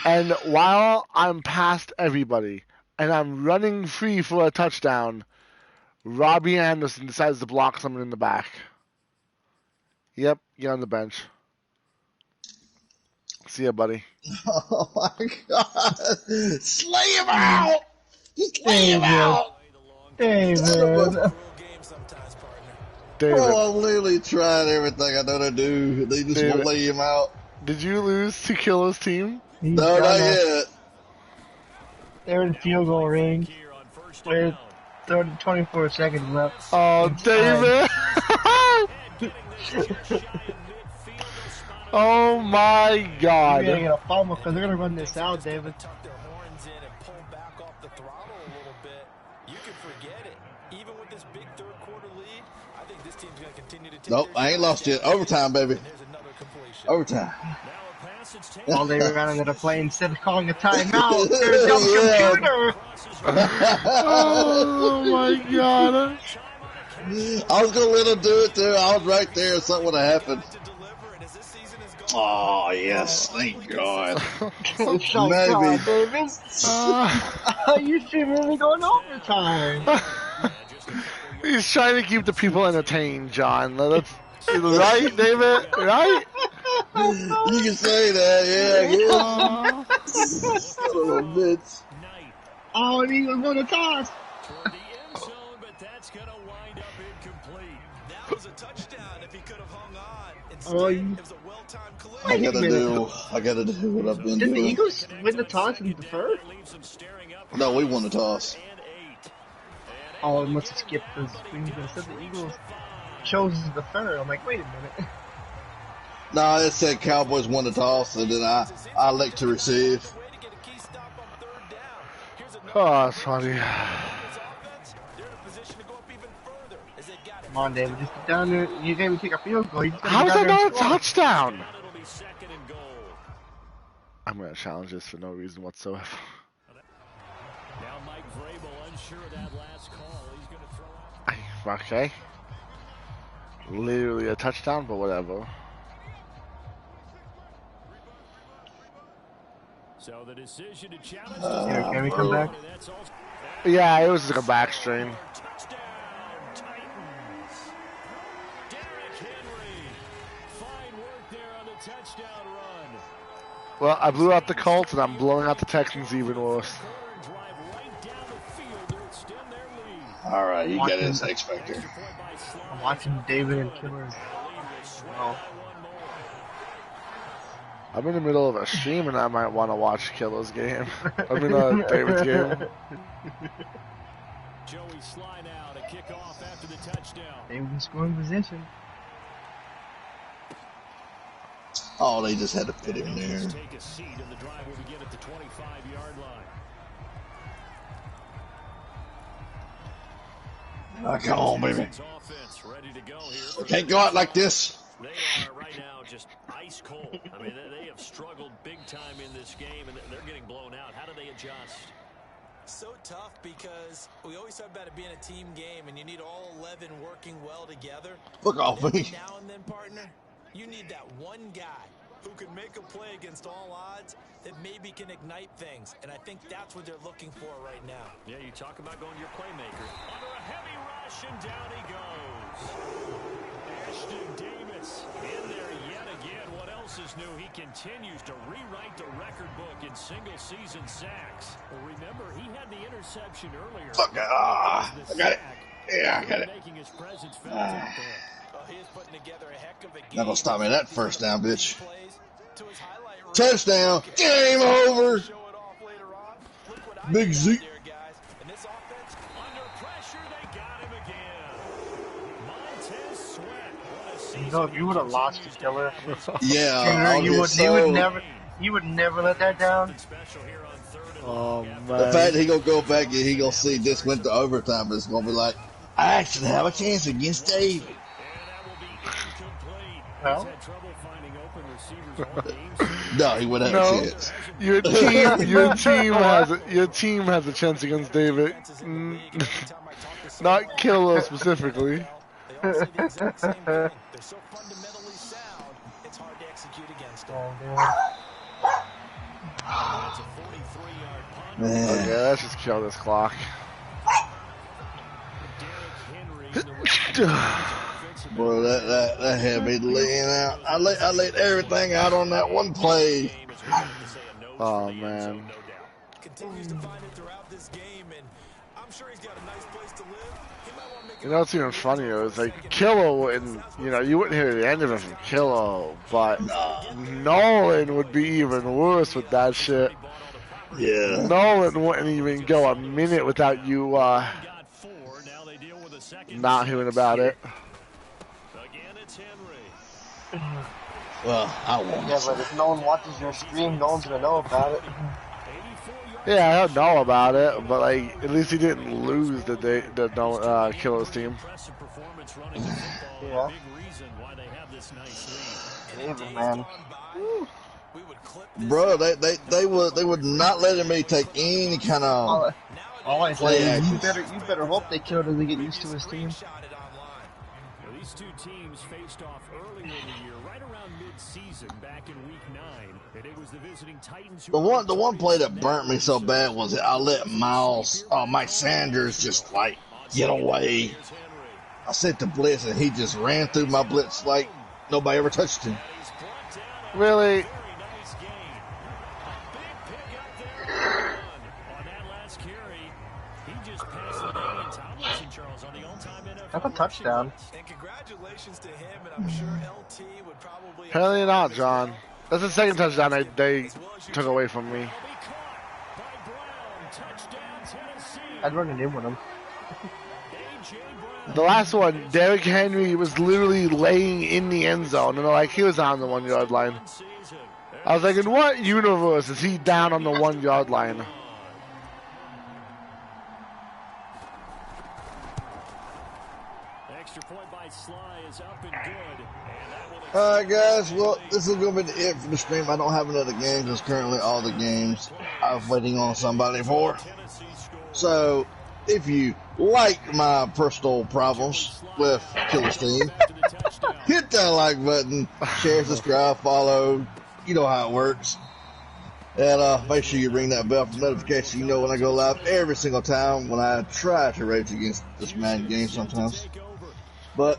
And while I'm past everybody, and I'm running free for a touchdown, Robbie Anderson decides to block someone in the back. Yep, get on the bench. See ya, buddy. Oh my god. Slay him out! Just lay him out! David. David. Oh, I'm literally trying everything I know to do. They just won't lay him out. Did you lose to Killer's team? No, not yet. They're in field goal range with 24 seconds left. Oh, David! Oh my You're God! gonna get a fumble because they're gonna run this out, David. Tuck their horns in and pull back off the throttle a little bit. You can forget it. Even with this big third quarter lead, I think this team's gonna continue to take Nope, I ain't lost yet. Overtime, baby. And there's another completion. Overtime. All they ran into the play instead of calling a timeout. They're a dumb computer. Oh my God! I was gonna let him do it too. I was right there. Something would have happened. Oh yes, thank God. It's like, Maybe. God, Davis. You should really go in overtime. He's trying to keep the people entertained, John. Right, David? Right? You can say that, yeah. Son of a bitch. Oh, and he was going to toss. That was a touchdown if he could have hung on. Instead, Oh, it was a well-timed collision. I gotta do what I've been Did the doing. Eagles win the toss and defer? No, we won the toss. Oh, I must have skipped the screen. It said the Eagles chose to defer. I'm like, wait a minute. No, it said Cowboys won the toss, and then I elect to receive. Oh, that's funny. Come on, David, just get down there. You didn't even take a field goal. How is that not a touchdown? I'm going to challenge this for no reason whatsoever. Now Mike Vrabel unsure of that last call. He's going to throw out. Okay. Literally a touchdown, but whatever. So the decision to challenge Can we come back? Yeah, it was like a back strain. Touchdown, Titans. Derrick Henry. Fine work there on the touchdown run. Well, I blew out the Colts, and I'm blowing out the Texans even worse. Drive right down the field to extend their lead. All right, you got his X Factor. I'm watching David and Killer. Oh. I'm in the middle of a stream, and I might want to watch Killer's game. I mean, David's game. Joey Sly now to kick off after the touchdown. David in scoring position. Oh, they just had to put him there. Take a seat, and the drive will begin at the 25-yard line. Oh, come on, baby. Offense ready to go here. Can't go out like this. They are right now just ice cold. I mean, they have struggled big time in this game, and they're getting blown out. How do they adjust? So tough because we always talk about it being a team game, and you need all 11 working well together. Look off Every me. now and then, partner, you need that one guy who can make a play against all odds that maybe can ignite things, and I think that's what they're looking for right now. Yeah, you talk about going to your playmaker. Under a heavy rush, and down he goes. Ashton Davis in there yet again. What else is new? He continues to rewrite the record book in single-season sacks. Well, remember, he had the interception earlier. Fuck, I got it. Yeah, I got it. Making his presence felt out there. He is putting together a heck of a game. Not gonna stop me that first down, bitch. To his highlight reel. Touchdown. Game over. Show it off later on. Look what I Big got Zeke. there, guys. And this offense, Under pressure, they got him again. Montez Sweat. What a season. You know, if you would have lost to Killer, Yeah, you would never let that down. Special here on third and Oh, the man. fact he gonna go back and he gonna see this went to overtime, but it's gonna be like, I actually have a chance against David. Well, No, he wouldn't have No. a chance. Your team has a chance against David. Not Killer specifically. they all say the exact same thing. They're so fundamentally sound, it's hard to execute against them. That's a 43-yard punt. Man. Okay, let's just kill this clock. Bro, that had me laying out. I laid everything out on that one play. Oh, man. Continues to find it throughout this game, and I'm sure he's got a nice place to live. He might want to make You know what's even funnier? It's like Killer wouldn't, you wouldn't hear the end of it from Killer, but Nolan would be even worse with that shit. Yeah. Nolan wouldn't even go a minute without you not hearing about it. Again, it's Henry. Well, I won't. Yeah, but if no one watches your stream, no one's gonna know about it. Yeah, I don't know about it, but like at least he didn't lose the Killers team. Yeah. David, man. Bro, they would not letting me take any kind of All I play say is actions. you better hope they kill him to get used to his team. These two teams faced off earlier in the year, right around mid-season, back in Week 9, and it was the visiting Titans who... The one play that burnt me so bad was that I let Mike Sanders just like get away. I sent the blitz and he just ran through my blitz like nobody ever touched him. Really? That's a touchdown. And congratulations to him, and I'm sure LT would probably... Apparently not, John. That's the second touchdown they took away from me. I'd run it in with him. The last one, Derrick Henry was literally laying in the end zone, and like he was on the 1 yard line. I was like, in what universe is he down on the 1 yard line? Alright guys, well this is going to be it for the stream. I don't have another game because currently all the games I'm waiting on somebody for. So if you like my personal problems with Killer's team, hit that like button, share, subscribe, follow, you know how it works. And make sure you ring that bell for notifications. You know when I go live every single time when I try to rage against this Madden game sometimes. But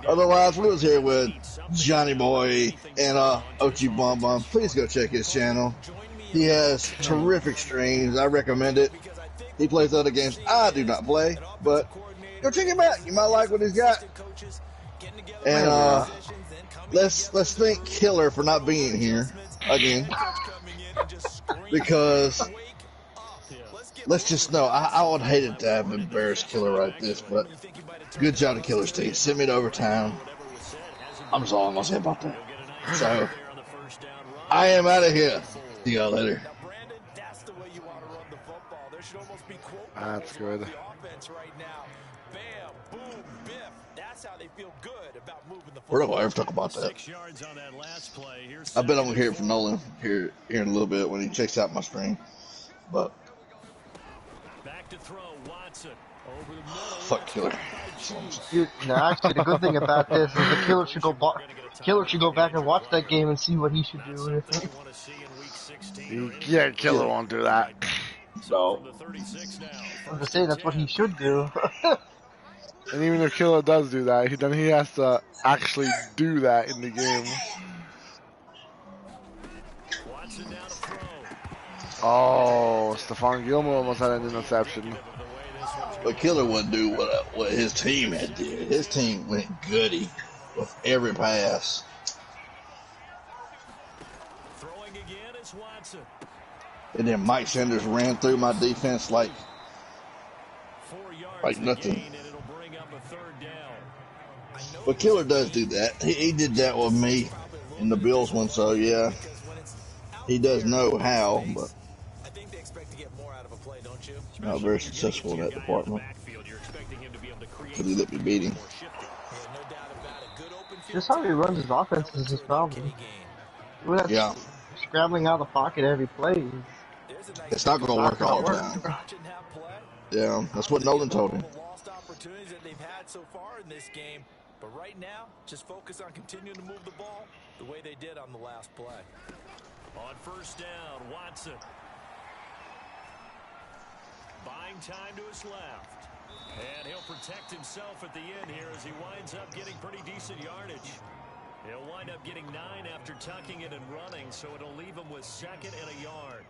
otherwise, we was here with Johnny Boy and OG-BonBon. Please go check his channel. He has terrific streams. I recommend it. He plays other games I do not play, but go check him out. You might like what he's got. And let's thank Killer for not being here again, because let's just know I would hate it to have embarrassed Killer like this, but good job to Killer's team. Send me to overtime. I'm just all I'm gonna say about that. So I am out of here. See y'all later. That's good. We're not gonna ever talk about that. I bet I'm gonna hear it from Nolan here in a little bit when he checks out my stream. But fuck Killer. Dude, no, actually, the good thing about this is the killer should go back and watch that game and see what he should do. Yeah, Killer won't do that. No. I'm just saying that's what he should do. And even if Killer does do that, then he has to actually do that in the game. Oh, Stephon Gilmore almost had an interception. But Killer wouldn't do what his team had did. His team went goody with every pass. And then Mike Sanders ran through my defense like nothing. But Killer does do that. He did that with me in the Bills one, so yeah. He does know how, but not very successful in that department. Because he let me beat him. Just how he runs his offense is his problem. Yeah. Scrambling out of the pocket every play. It's not going to work all the time. Yeah, that's what Nolan told him. But right now, just focus on continuing to move the ball the way they did on the last play. On first down, Watson. Buying time to his left. And he'll protect himself at the end here as he winds up getting pretty decent yardage. He'll wind up getting 9 after tucking it and running, so it'll leave him with 2nd and a yard.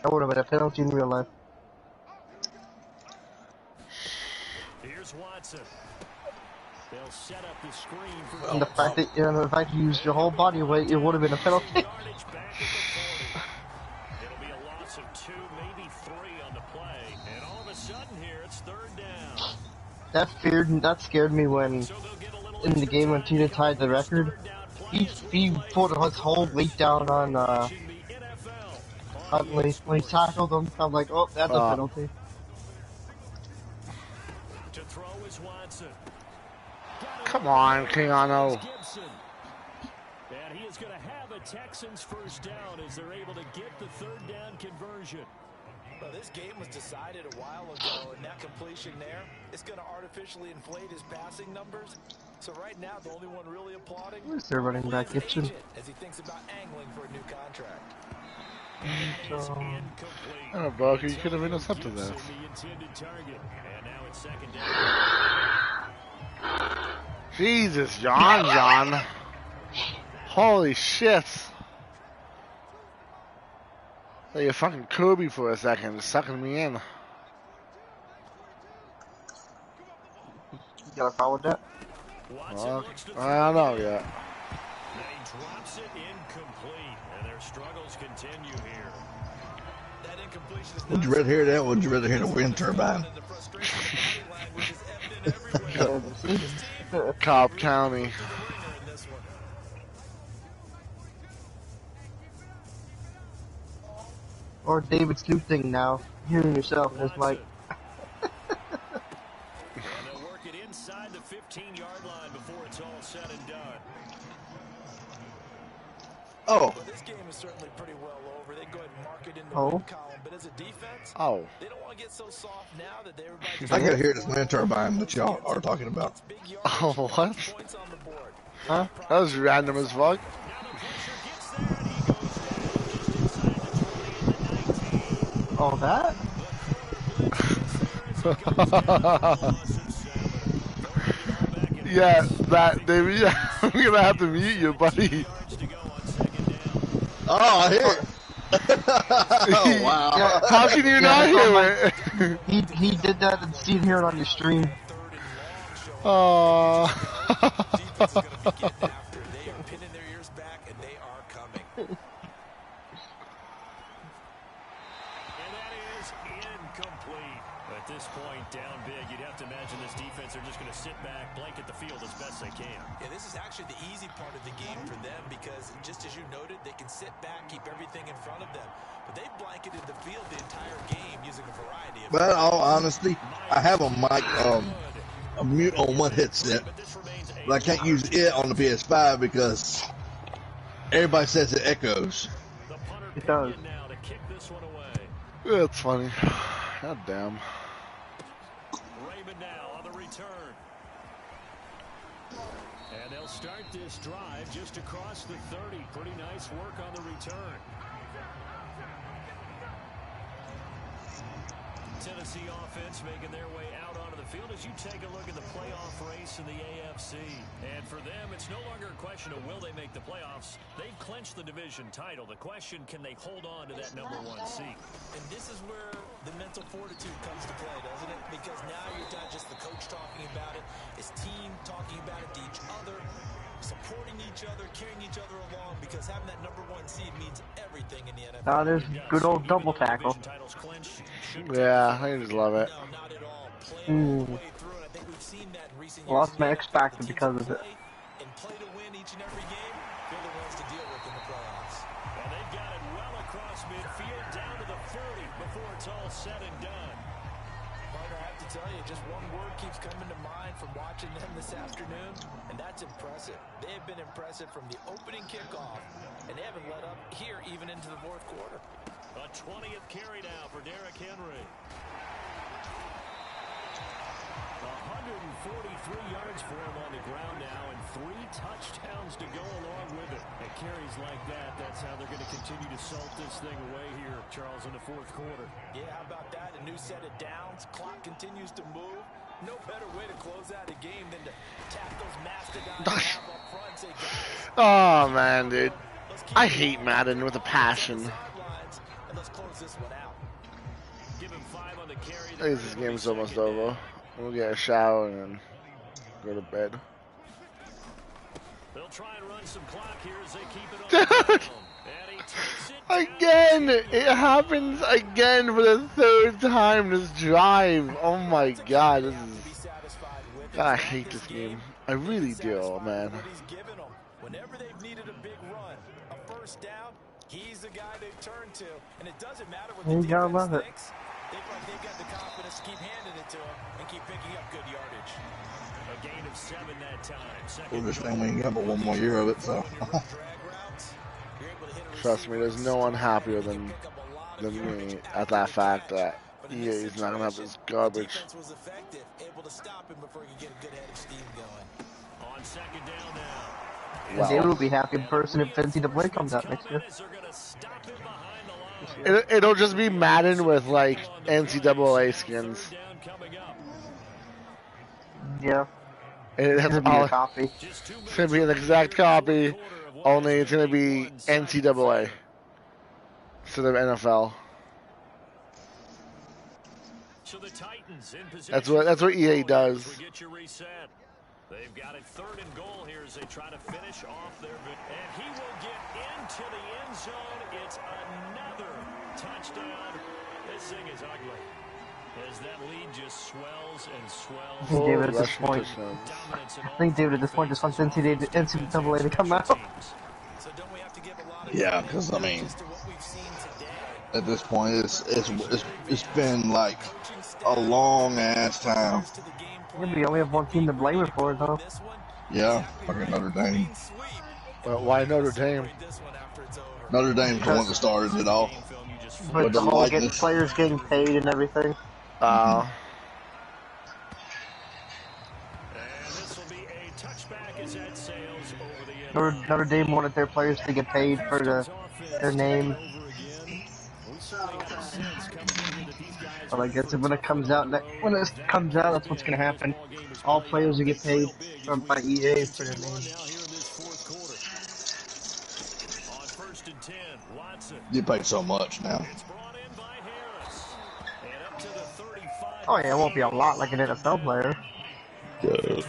That would have been a penalty in real life. Here's Watson. They'll set up the screen for And Gibson. the fact you used your whole body weight, it would have been a penalty. Yardage back at the 40. It'll be a loss of 2, maybe 3 on the play. And all of a sudden here, it's 3rd down. That scared me when So they'll get a little in the extra game when time to Tina go tied the on this record. 3rd down play He as we he play put for his whole Mars. weight down on Watching the NFL on EA when he Sports. tackled him. I'm like, oh, that's a penalty. To throw is Watson. Come on, Keanu. Gibson. And he is going to have a Texans first down as they're able to get the 3rd down conversion. Well, this game was decided a while ago, and that completion there, it's going to artificially inflate his passing numbers. So right now, the only one really applauding Where's their running back, is Gibson? agent, as he thinks about angling for a new contract. So, Oh, Barker, you could have intercepted that. And now it's 2nd down. Jesus, John. Holy shit. Like you're fucking Kirby for a second, sucking me in. you got a problem with that? Well, I don't know yet. Now he drops it incomplete, and their struggles continue here. That incompletion is Would you rather hear that? Or would you rather hear the wind turbine? the frustration of body language is evident everywhere. Cobb County. In this one. Or David's new thing now, hearing yourself in his mic. And they'll work it inside the 15-yard line before it's all said and done. Oh, Well, this game is certainly pretty well over. They go ahead and mark it in the win column, but as a defense, they don't want to get so soft now that everybody just I gotta hear this wind turbine that y'all are talking about. big yardage, Oh, what? points on the board. Huh? That was random as fuck. Oh, that? Yeah, that, David, yeah, I'm gonna have to mute you, buddy. Oh, I hear it. Oh, wow. How can you not hear it? He did that and see hear it on your stream. Oh. Defense is going to be getting after. They are pinning their ears back, and they are coming. And that is incomplete. At this point, down big, you'd have to imagine this defense are just going to sit back, blanket the field as best they can. Yeah, this is actually the easy part of the game for them because, just as you noted, they can sit back, keep everything in front of them. But they blanketed the field the entire game using a variety of... But in all honesty, I have a mic, a mute on one headset, but I can't use it on the PS5 because everybody says it echoes. It does. Now to kick this one away. That's funny. God damn. Raymond now on the return. And they'll start this drive just across the 30. Pretty nice work on the return. Tennessee offense making their way out onto the field as you take a look at the playoff race in the AFC. And for them, it's no longer a question of will they make the playoffs. They've clinched the division title. The question, can they hold on to that #1 seed? And this is where the mental fortitude comes to play, doesn't it? Because now you're not just the coach talking about it, it's team talking about it to each other, supporting each other, carrying each other along, because having that #1 seed means everything in the NFL. Now there's good old double tackle. Yeah, I just love it. No, not at all. Playing all the way through, and I think we've seen that in recent years. Lost my X Factor because of it. And play to win each and every game, they're the ones to deal with in the playoffs. And they've got it well across midfield, down to the 30 before it's all said and done. Partner, I have to tell you, just one word keeps coming to mind from watching them this afternoon, and that's impressive. They have been impressive from the opening kickoff, and they haven't let up here even into the fourth quarter. A 20th carry now for Derrick Henry. 143 yards for him on the ground now, and 3 touchdowns to go along with it. At carries like that, that's how they're going to continue to salt this thing away here, Charles, in the fourth quarter. Yeah, how about that? A new set of downs. Clock continues to move. No better way to close out a game than to tap those mastodons up front and say, guys, Oh, man, dude. I hate Madden with a passion. and let's close this one out. Give him 5 on the carry. I think this game's almost over. We'll get a shower and Go to bed. They'll try and run some clock here as they keep it on the Dude! ground. And he takes it Again! down. It happens again for the third time this drive. Oh my god, this is... God, I hate this game. I really do, man. Whenever they've needed a big run, a first down, he's the guy they've turned to. And it doesn't matter what the You gotta defense love it. thinks. They've got the confidence to keep handing it to him and keep picking up good yardage. A gain of 7 that time. We're just saying we ain't got but one more year of it, so. Trust me, there's no one happier than me at that fact that EA is not gonna have this garbage. Defense was effective, able to stop him before he could get a good head of steam going. On second down now. And David will be happy in person if NCAA comes out next year. It'll just be Madden with like NCAA skins. Yeah. And It's that's gonna be a all. copy. It's gonna be an exact copy, only it's gonna be NCAA instead of NFL. That's what EA does. They've got it 3rd and goal here as they try to finish off their and he will get into the end zone. It's another touchdown. This thing is ugly as that lead just swells and swells. David at this point. I think David at this point just wants NCAA to come out. Yeah, because I mean, at this point, it's been like a long ass time. Yeah, we only have one team to blame it for it, though. Yeah, fucking Notre Dame. But why Notre Dame? Notre Dame's the one that started it all. But the whole players getting paid and everything. Notre Dame wanted their players to get paid for their name. But I guess when it comes out, that's what's gonna happen. All players will get paid by EA for their name. You pay so much now. Oh yeah, it won't be a lot like an NFL player. Good.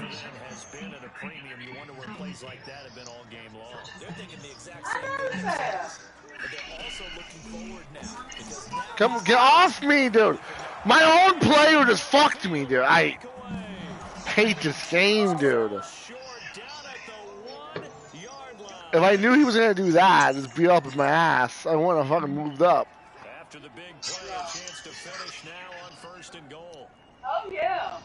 Come get off me, dude! My own player just fucked me, dude. I hate this game, dude. If I knew he was gonna do that, just beat up with my ass, I wouldn't have fucking moved up. After the big play, a chance to finish now on 1st and goal. Oh, yeah.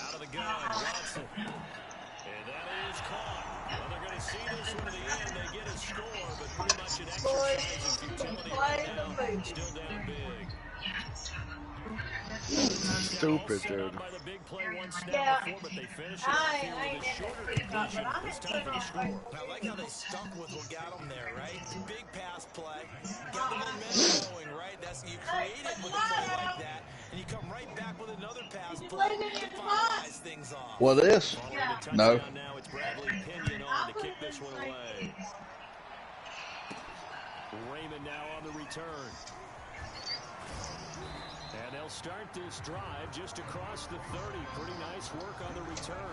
Out of the gun, Watson. And that is caught. Well, they're going to see this one to the end. They get a score, but pretty much an exercise in futility right now. Still down big. Stupid, dude. Yeah. I like how they stuck with what got them there, right? Big pass play, got the momentum going, right? That's you create it with a play like that, and you come right back with another pass play to finalize things off. What is? No. Now it's Bradley Pinion on to kick this one away. Raymond now on the return. And they'll start this drive just across the 30. Pretty nice work on the return.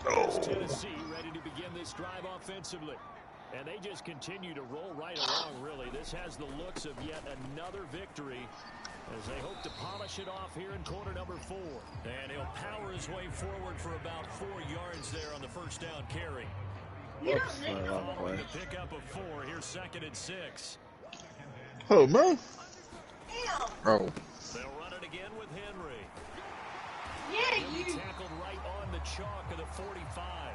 It's Tennessee ready to begin this drive offensively. And they just continue to roll right along, really. This has the looks of yet another victory as they hope to polish it off here in quarter number 4. And he'll power his way forward for about 4 yards there on the first down carry. Following the pickup of 4, here's 2nd and 6. Oh, man. Oh. They'll run it again with Henry. Yeah, you. Tackled right on the chalk of the 45.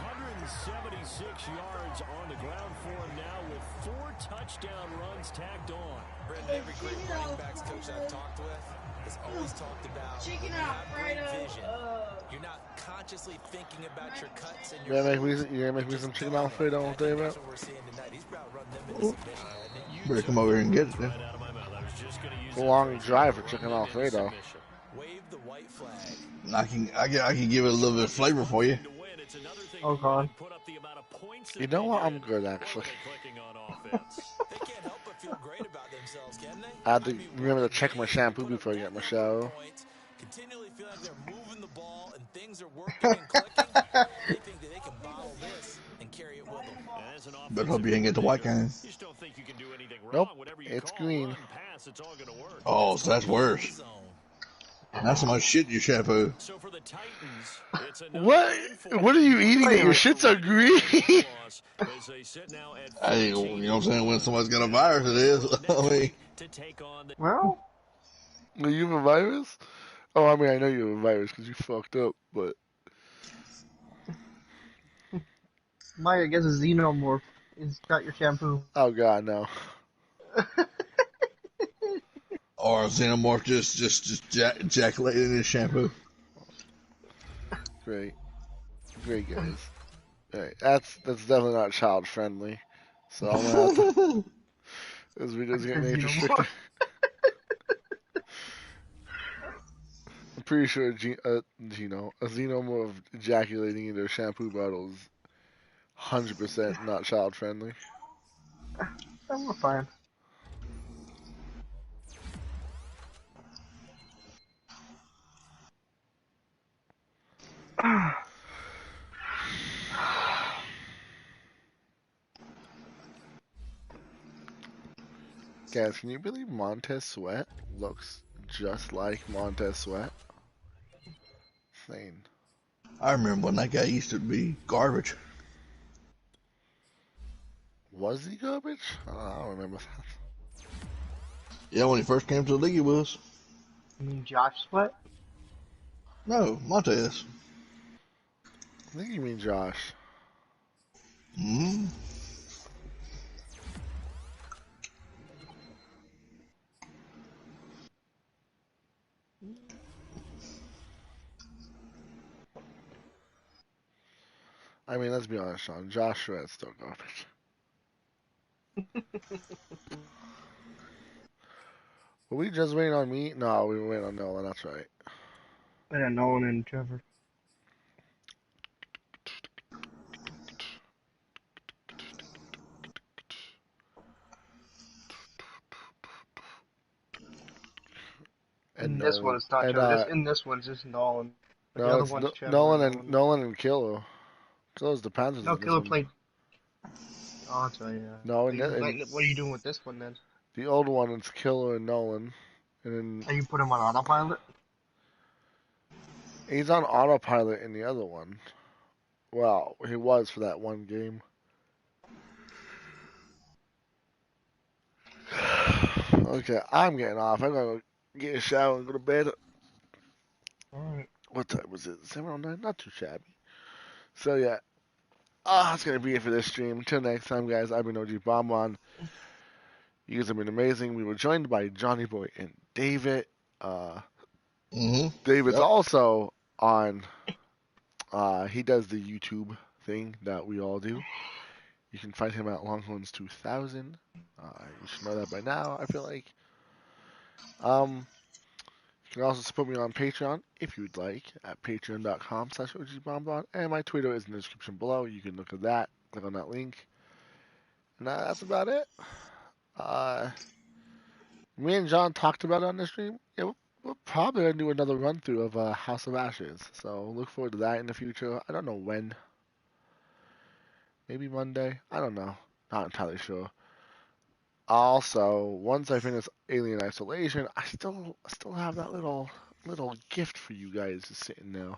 176 yards on the ground for him now with 4 touchdown runs tacked on. Brendan, every great running backs coach I've talked with has always talked about when you have great vision, you're not consciously thinking about your cuts and your... You gonna make me some chicken Alfredo, David? That's what we're seeing tonight. He's about running them into submission. Better come over here and get it then. It's a long drive for chicken Alfredo. Wave the white flag. I can give it a little bit of flavor for you. Oh god. Put up the amount of points You that know they what? did I'm good, while actually. they're clicking on offense. They can't help but feel great about themselves, can they? I have to mean, what remember a to check my game. They shampoo put up before I that get my number of shower. points, continually feel like they're moving the ball and things are working and clicking. They think that they can bottle this and carry it with them. And as an Better hope offensive you ain't get the white coordinator, cane. you just don't think you can do anything Nope, wrong. Whatever you it's call, green. run, pass, it's all going to work. Oh, It's so going that's to be in worse. the zone. Not so much shit in your shampoo. So for the Titans, it's another What? win for What them. are you But eating they're that Wait a your minute. looking to shits are right the green? one loss as they sit now at Hey, you 14 know what I'm saying? When and 1. somebody's got a And they'll virus, it get to is. work I next mean, week to take on the Well, Are you have a virus? Oh, I mean, I know you have a virus because you fucked up, but Mike, I guess a xenomorph is got your shampoo. oh god, no. or a xenomorph just ejaculated in his shampoo. Great, great guys. All right, that's definitely not child friendly. So I'm gonna have to. This video's A getting age restricted. xenomorph. I'm pretty sure a xenomorph ejaculating into a shampoo bottle is 100% not child friendly. I'm fine. Guys, can you believe Montez Sweat looks just like Montez Sweat? Insane. I remember when that guy used to be garbage. Was he garbage? I don't remember that. Yeah, when he first came to the league, he was. You mean Josh Sweat? No, Montez. I think you mean Josh. Mm-hmm. I mean, let's be honest, Sean. Josh Sweat's still garbage. Were we just waiting on me? No, we were waiting on Nolan. That's right. Yeah, Nolan and Trevor. And In this one, Nolan. it's not And Trevor. In this one, it's just Nolan. But the no, other it's one's Trevor Nolan and and Nolan. Nolan and Kilo. Kilo's the Panthers No, in this Killer one. played. Oh, that's right, yeah. No, So and what are you doing with this one then? the old one it's Kilo and Nolan, and then Are you put him on autopilot? he's on autopilot in the other one. Well, he was for that one game. Okay, I'm getting off. I'm gonna get a shower and go to bed. Alright. What time was it? 7:09. Not too shabby. So yeah, that's gonna be it for this stream. Until next time, guys. I've been OG-BonBon. You guys have been amazing. We were joined by Johnny Boy and David. Mm-hmm. David's Yep. also on. He does the YouTube thing that we all do. You can find him at Longhorns2000. You should know that by now, I feel like. You can also support me on Patreon if you'd like at patreon.com/OG-BonBon. And my Twitter is in the description below. You can look at that, click on that link. And that's about it. Me and John talked about it on the stream. Yeah, we're probably going to do another run through of House of Ashes. So look forward to that in the future. I don't know when. Maybe Monday. I don't know. Not entirely sure. Also, once I finish Alien Isolation, I still have that little gift for you guys just sitting there.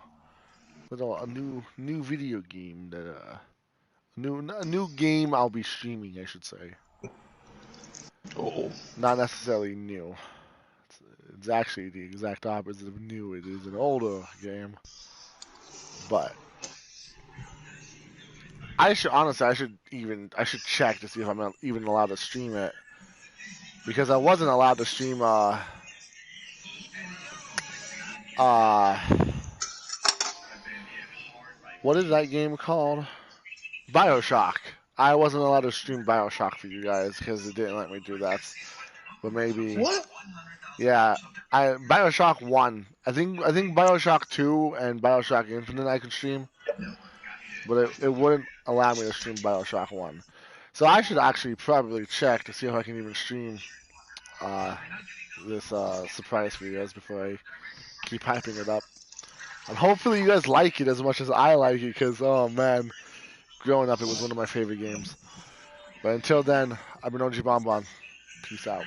A new video game that a new game I'll be streaming, I should say. Oh. Not necessarily new. It's actually the exact opposite of new. It is an older game. But I should check to see if I'm even allowed to stream it. Because I wasn't allowed to stream what is that game called? BioShock. I wasn't allowed to stream BioShock for you guys because it didn't let me do that. But maybe, What? yeah. BioShock 1. I think BioShock 2 and BioShock Infinite I could stream, but it wouldn't allow me to stream Bioshock 1. So I should actually probably check to see if I can even stream uh, this surprise for you guys before I keep hyping it up. And hopefully you guys like it as much as I like it, because, oh man, growing up it was one of my favorite games. But until then, I've been OG-BonBon. Peace out.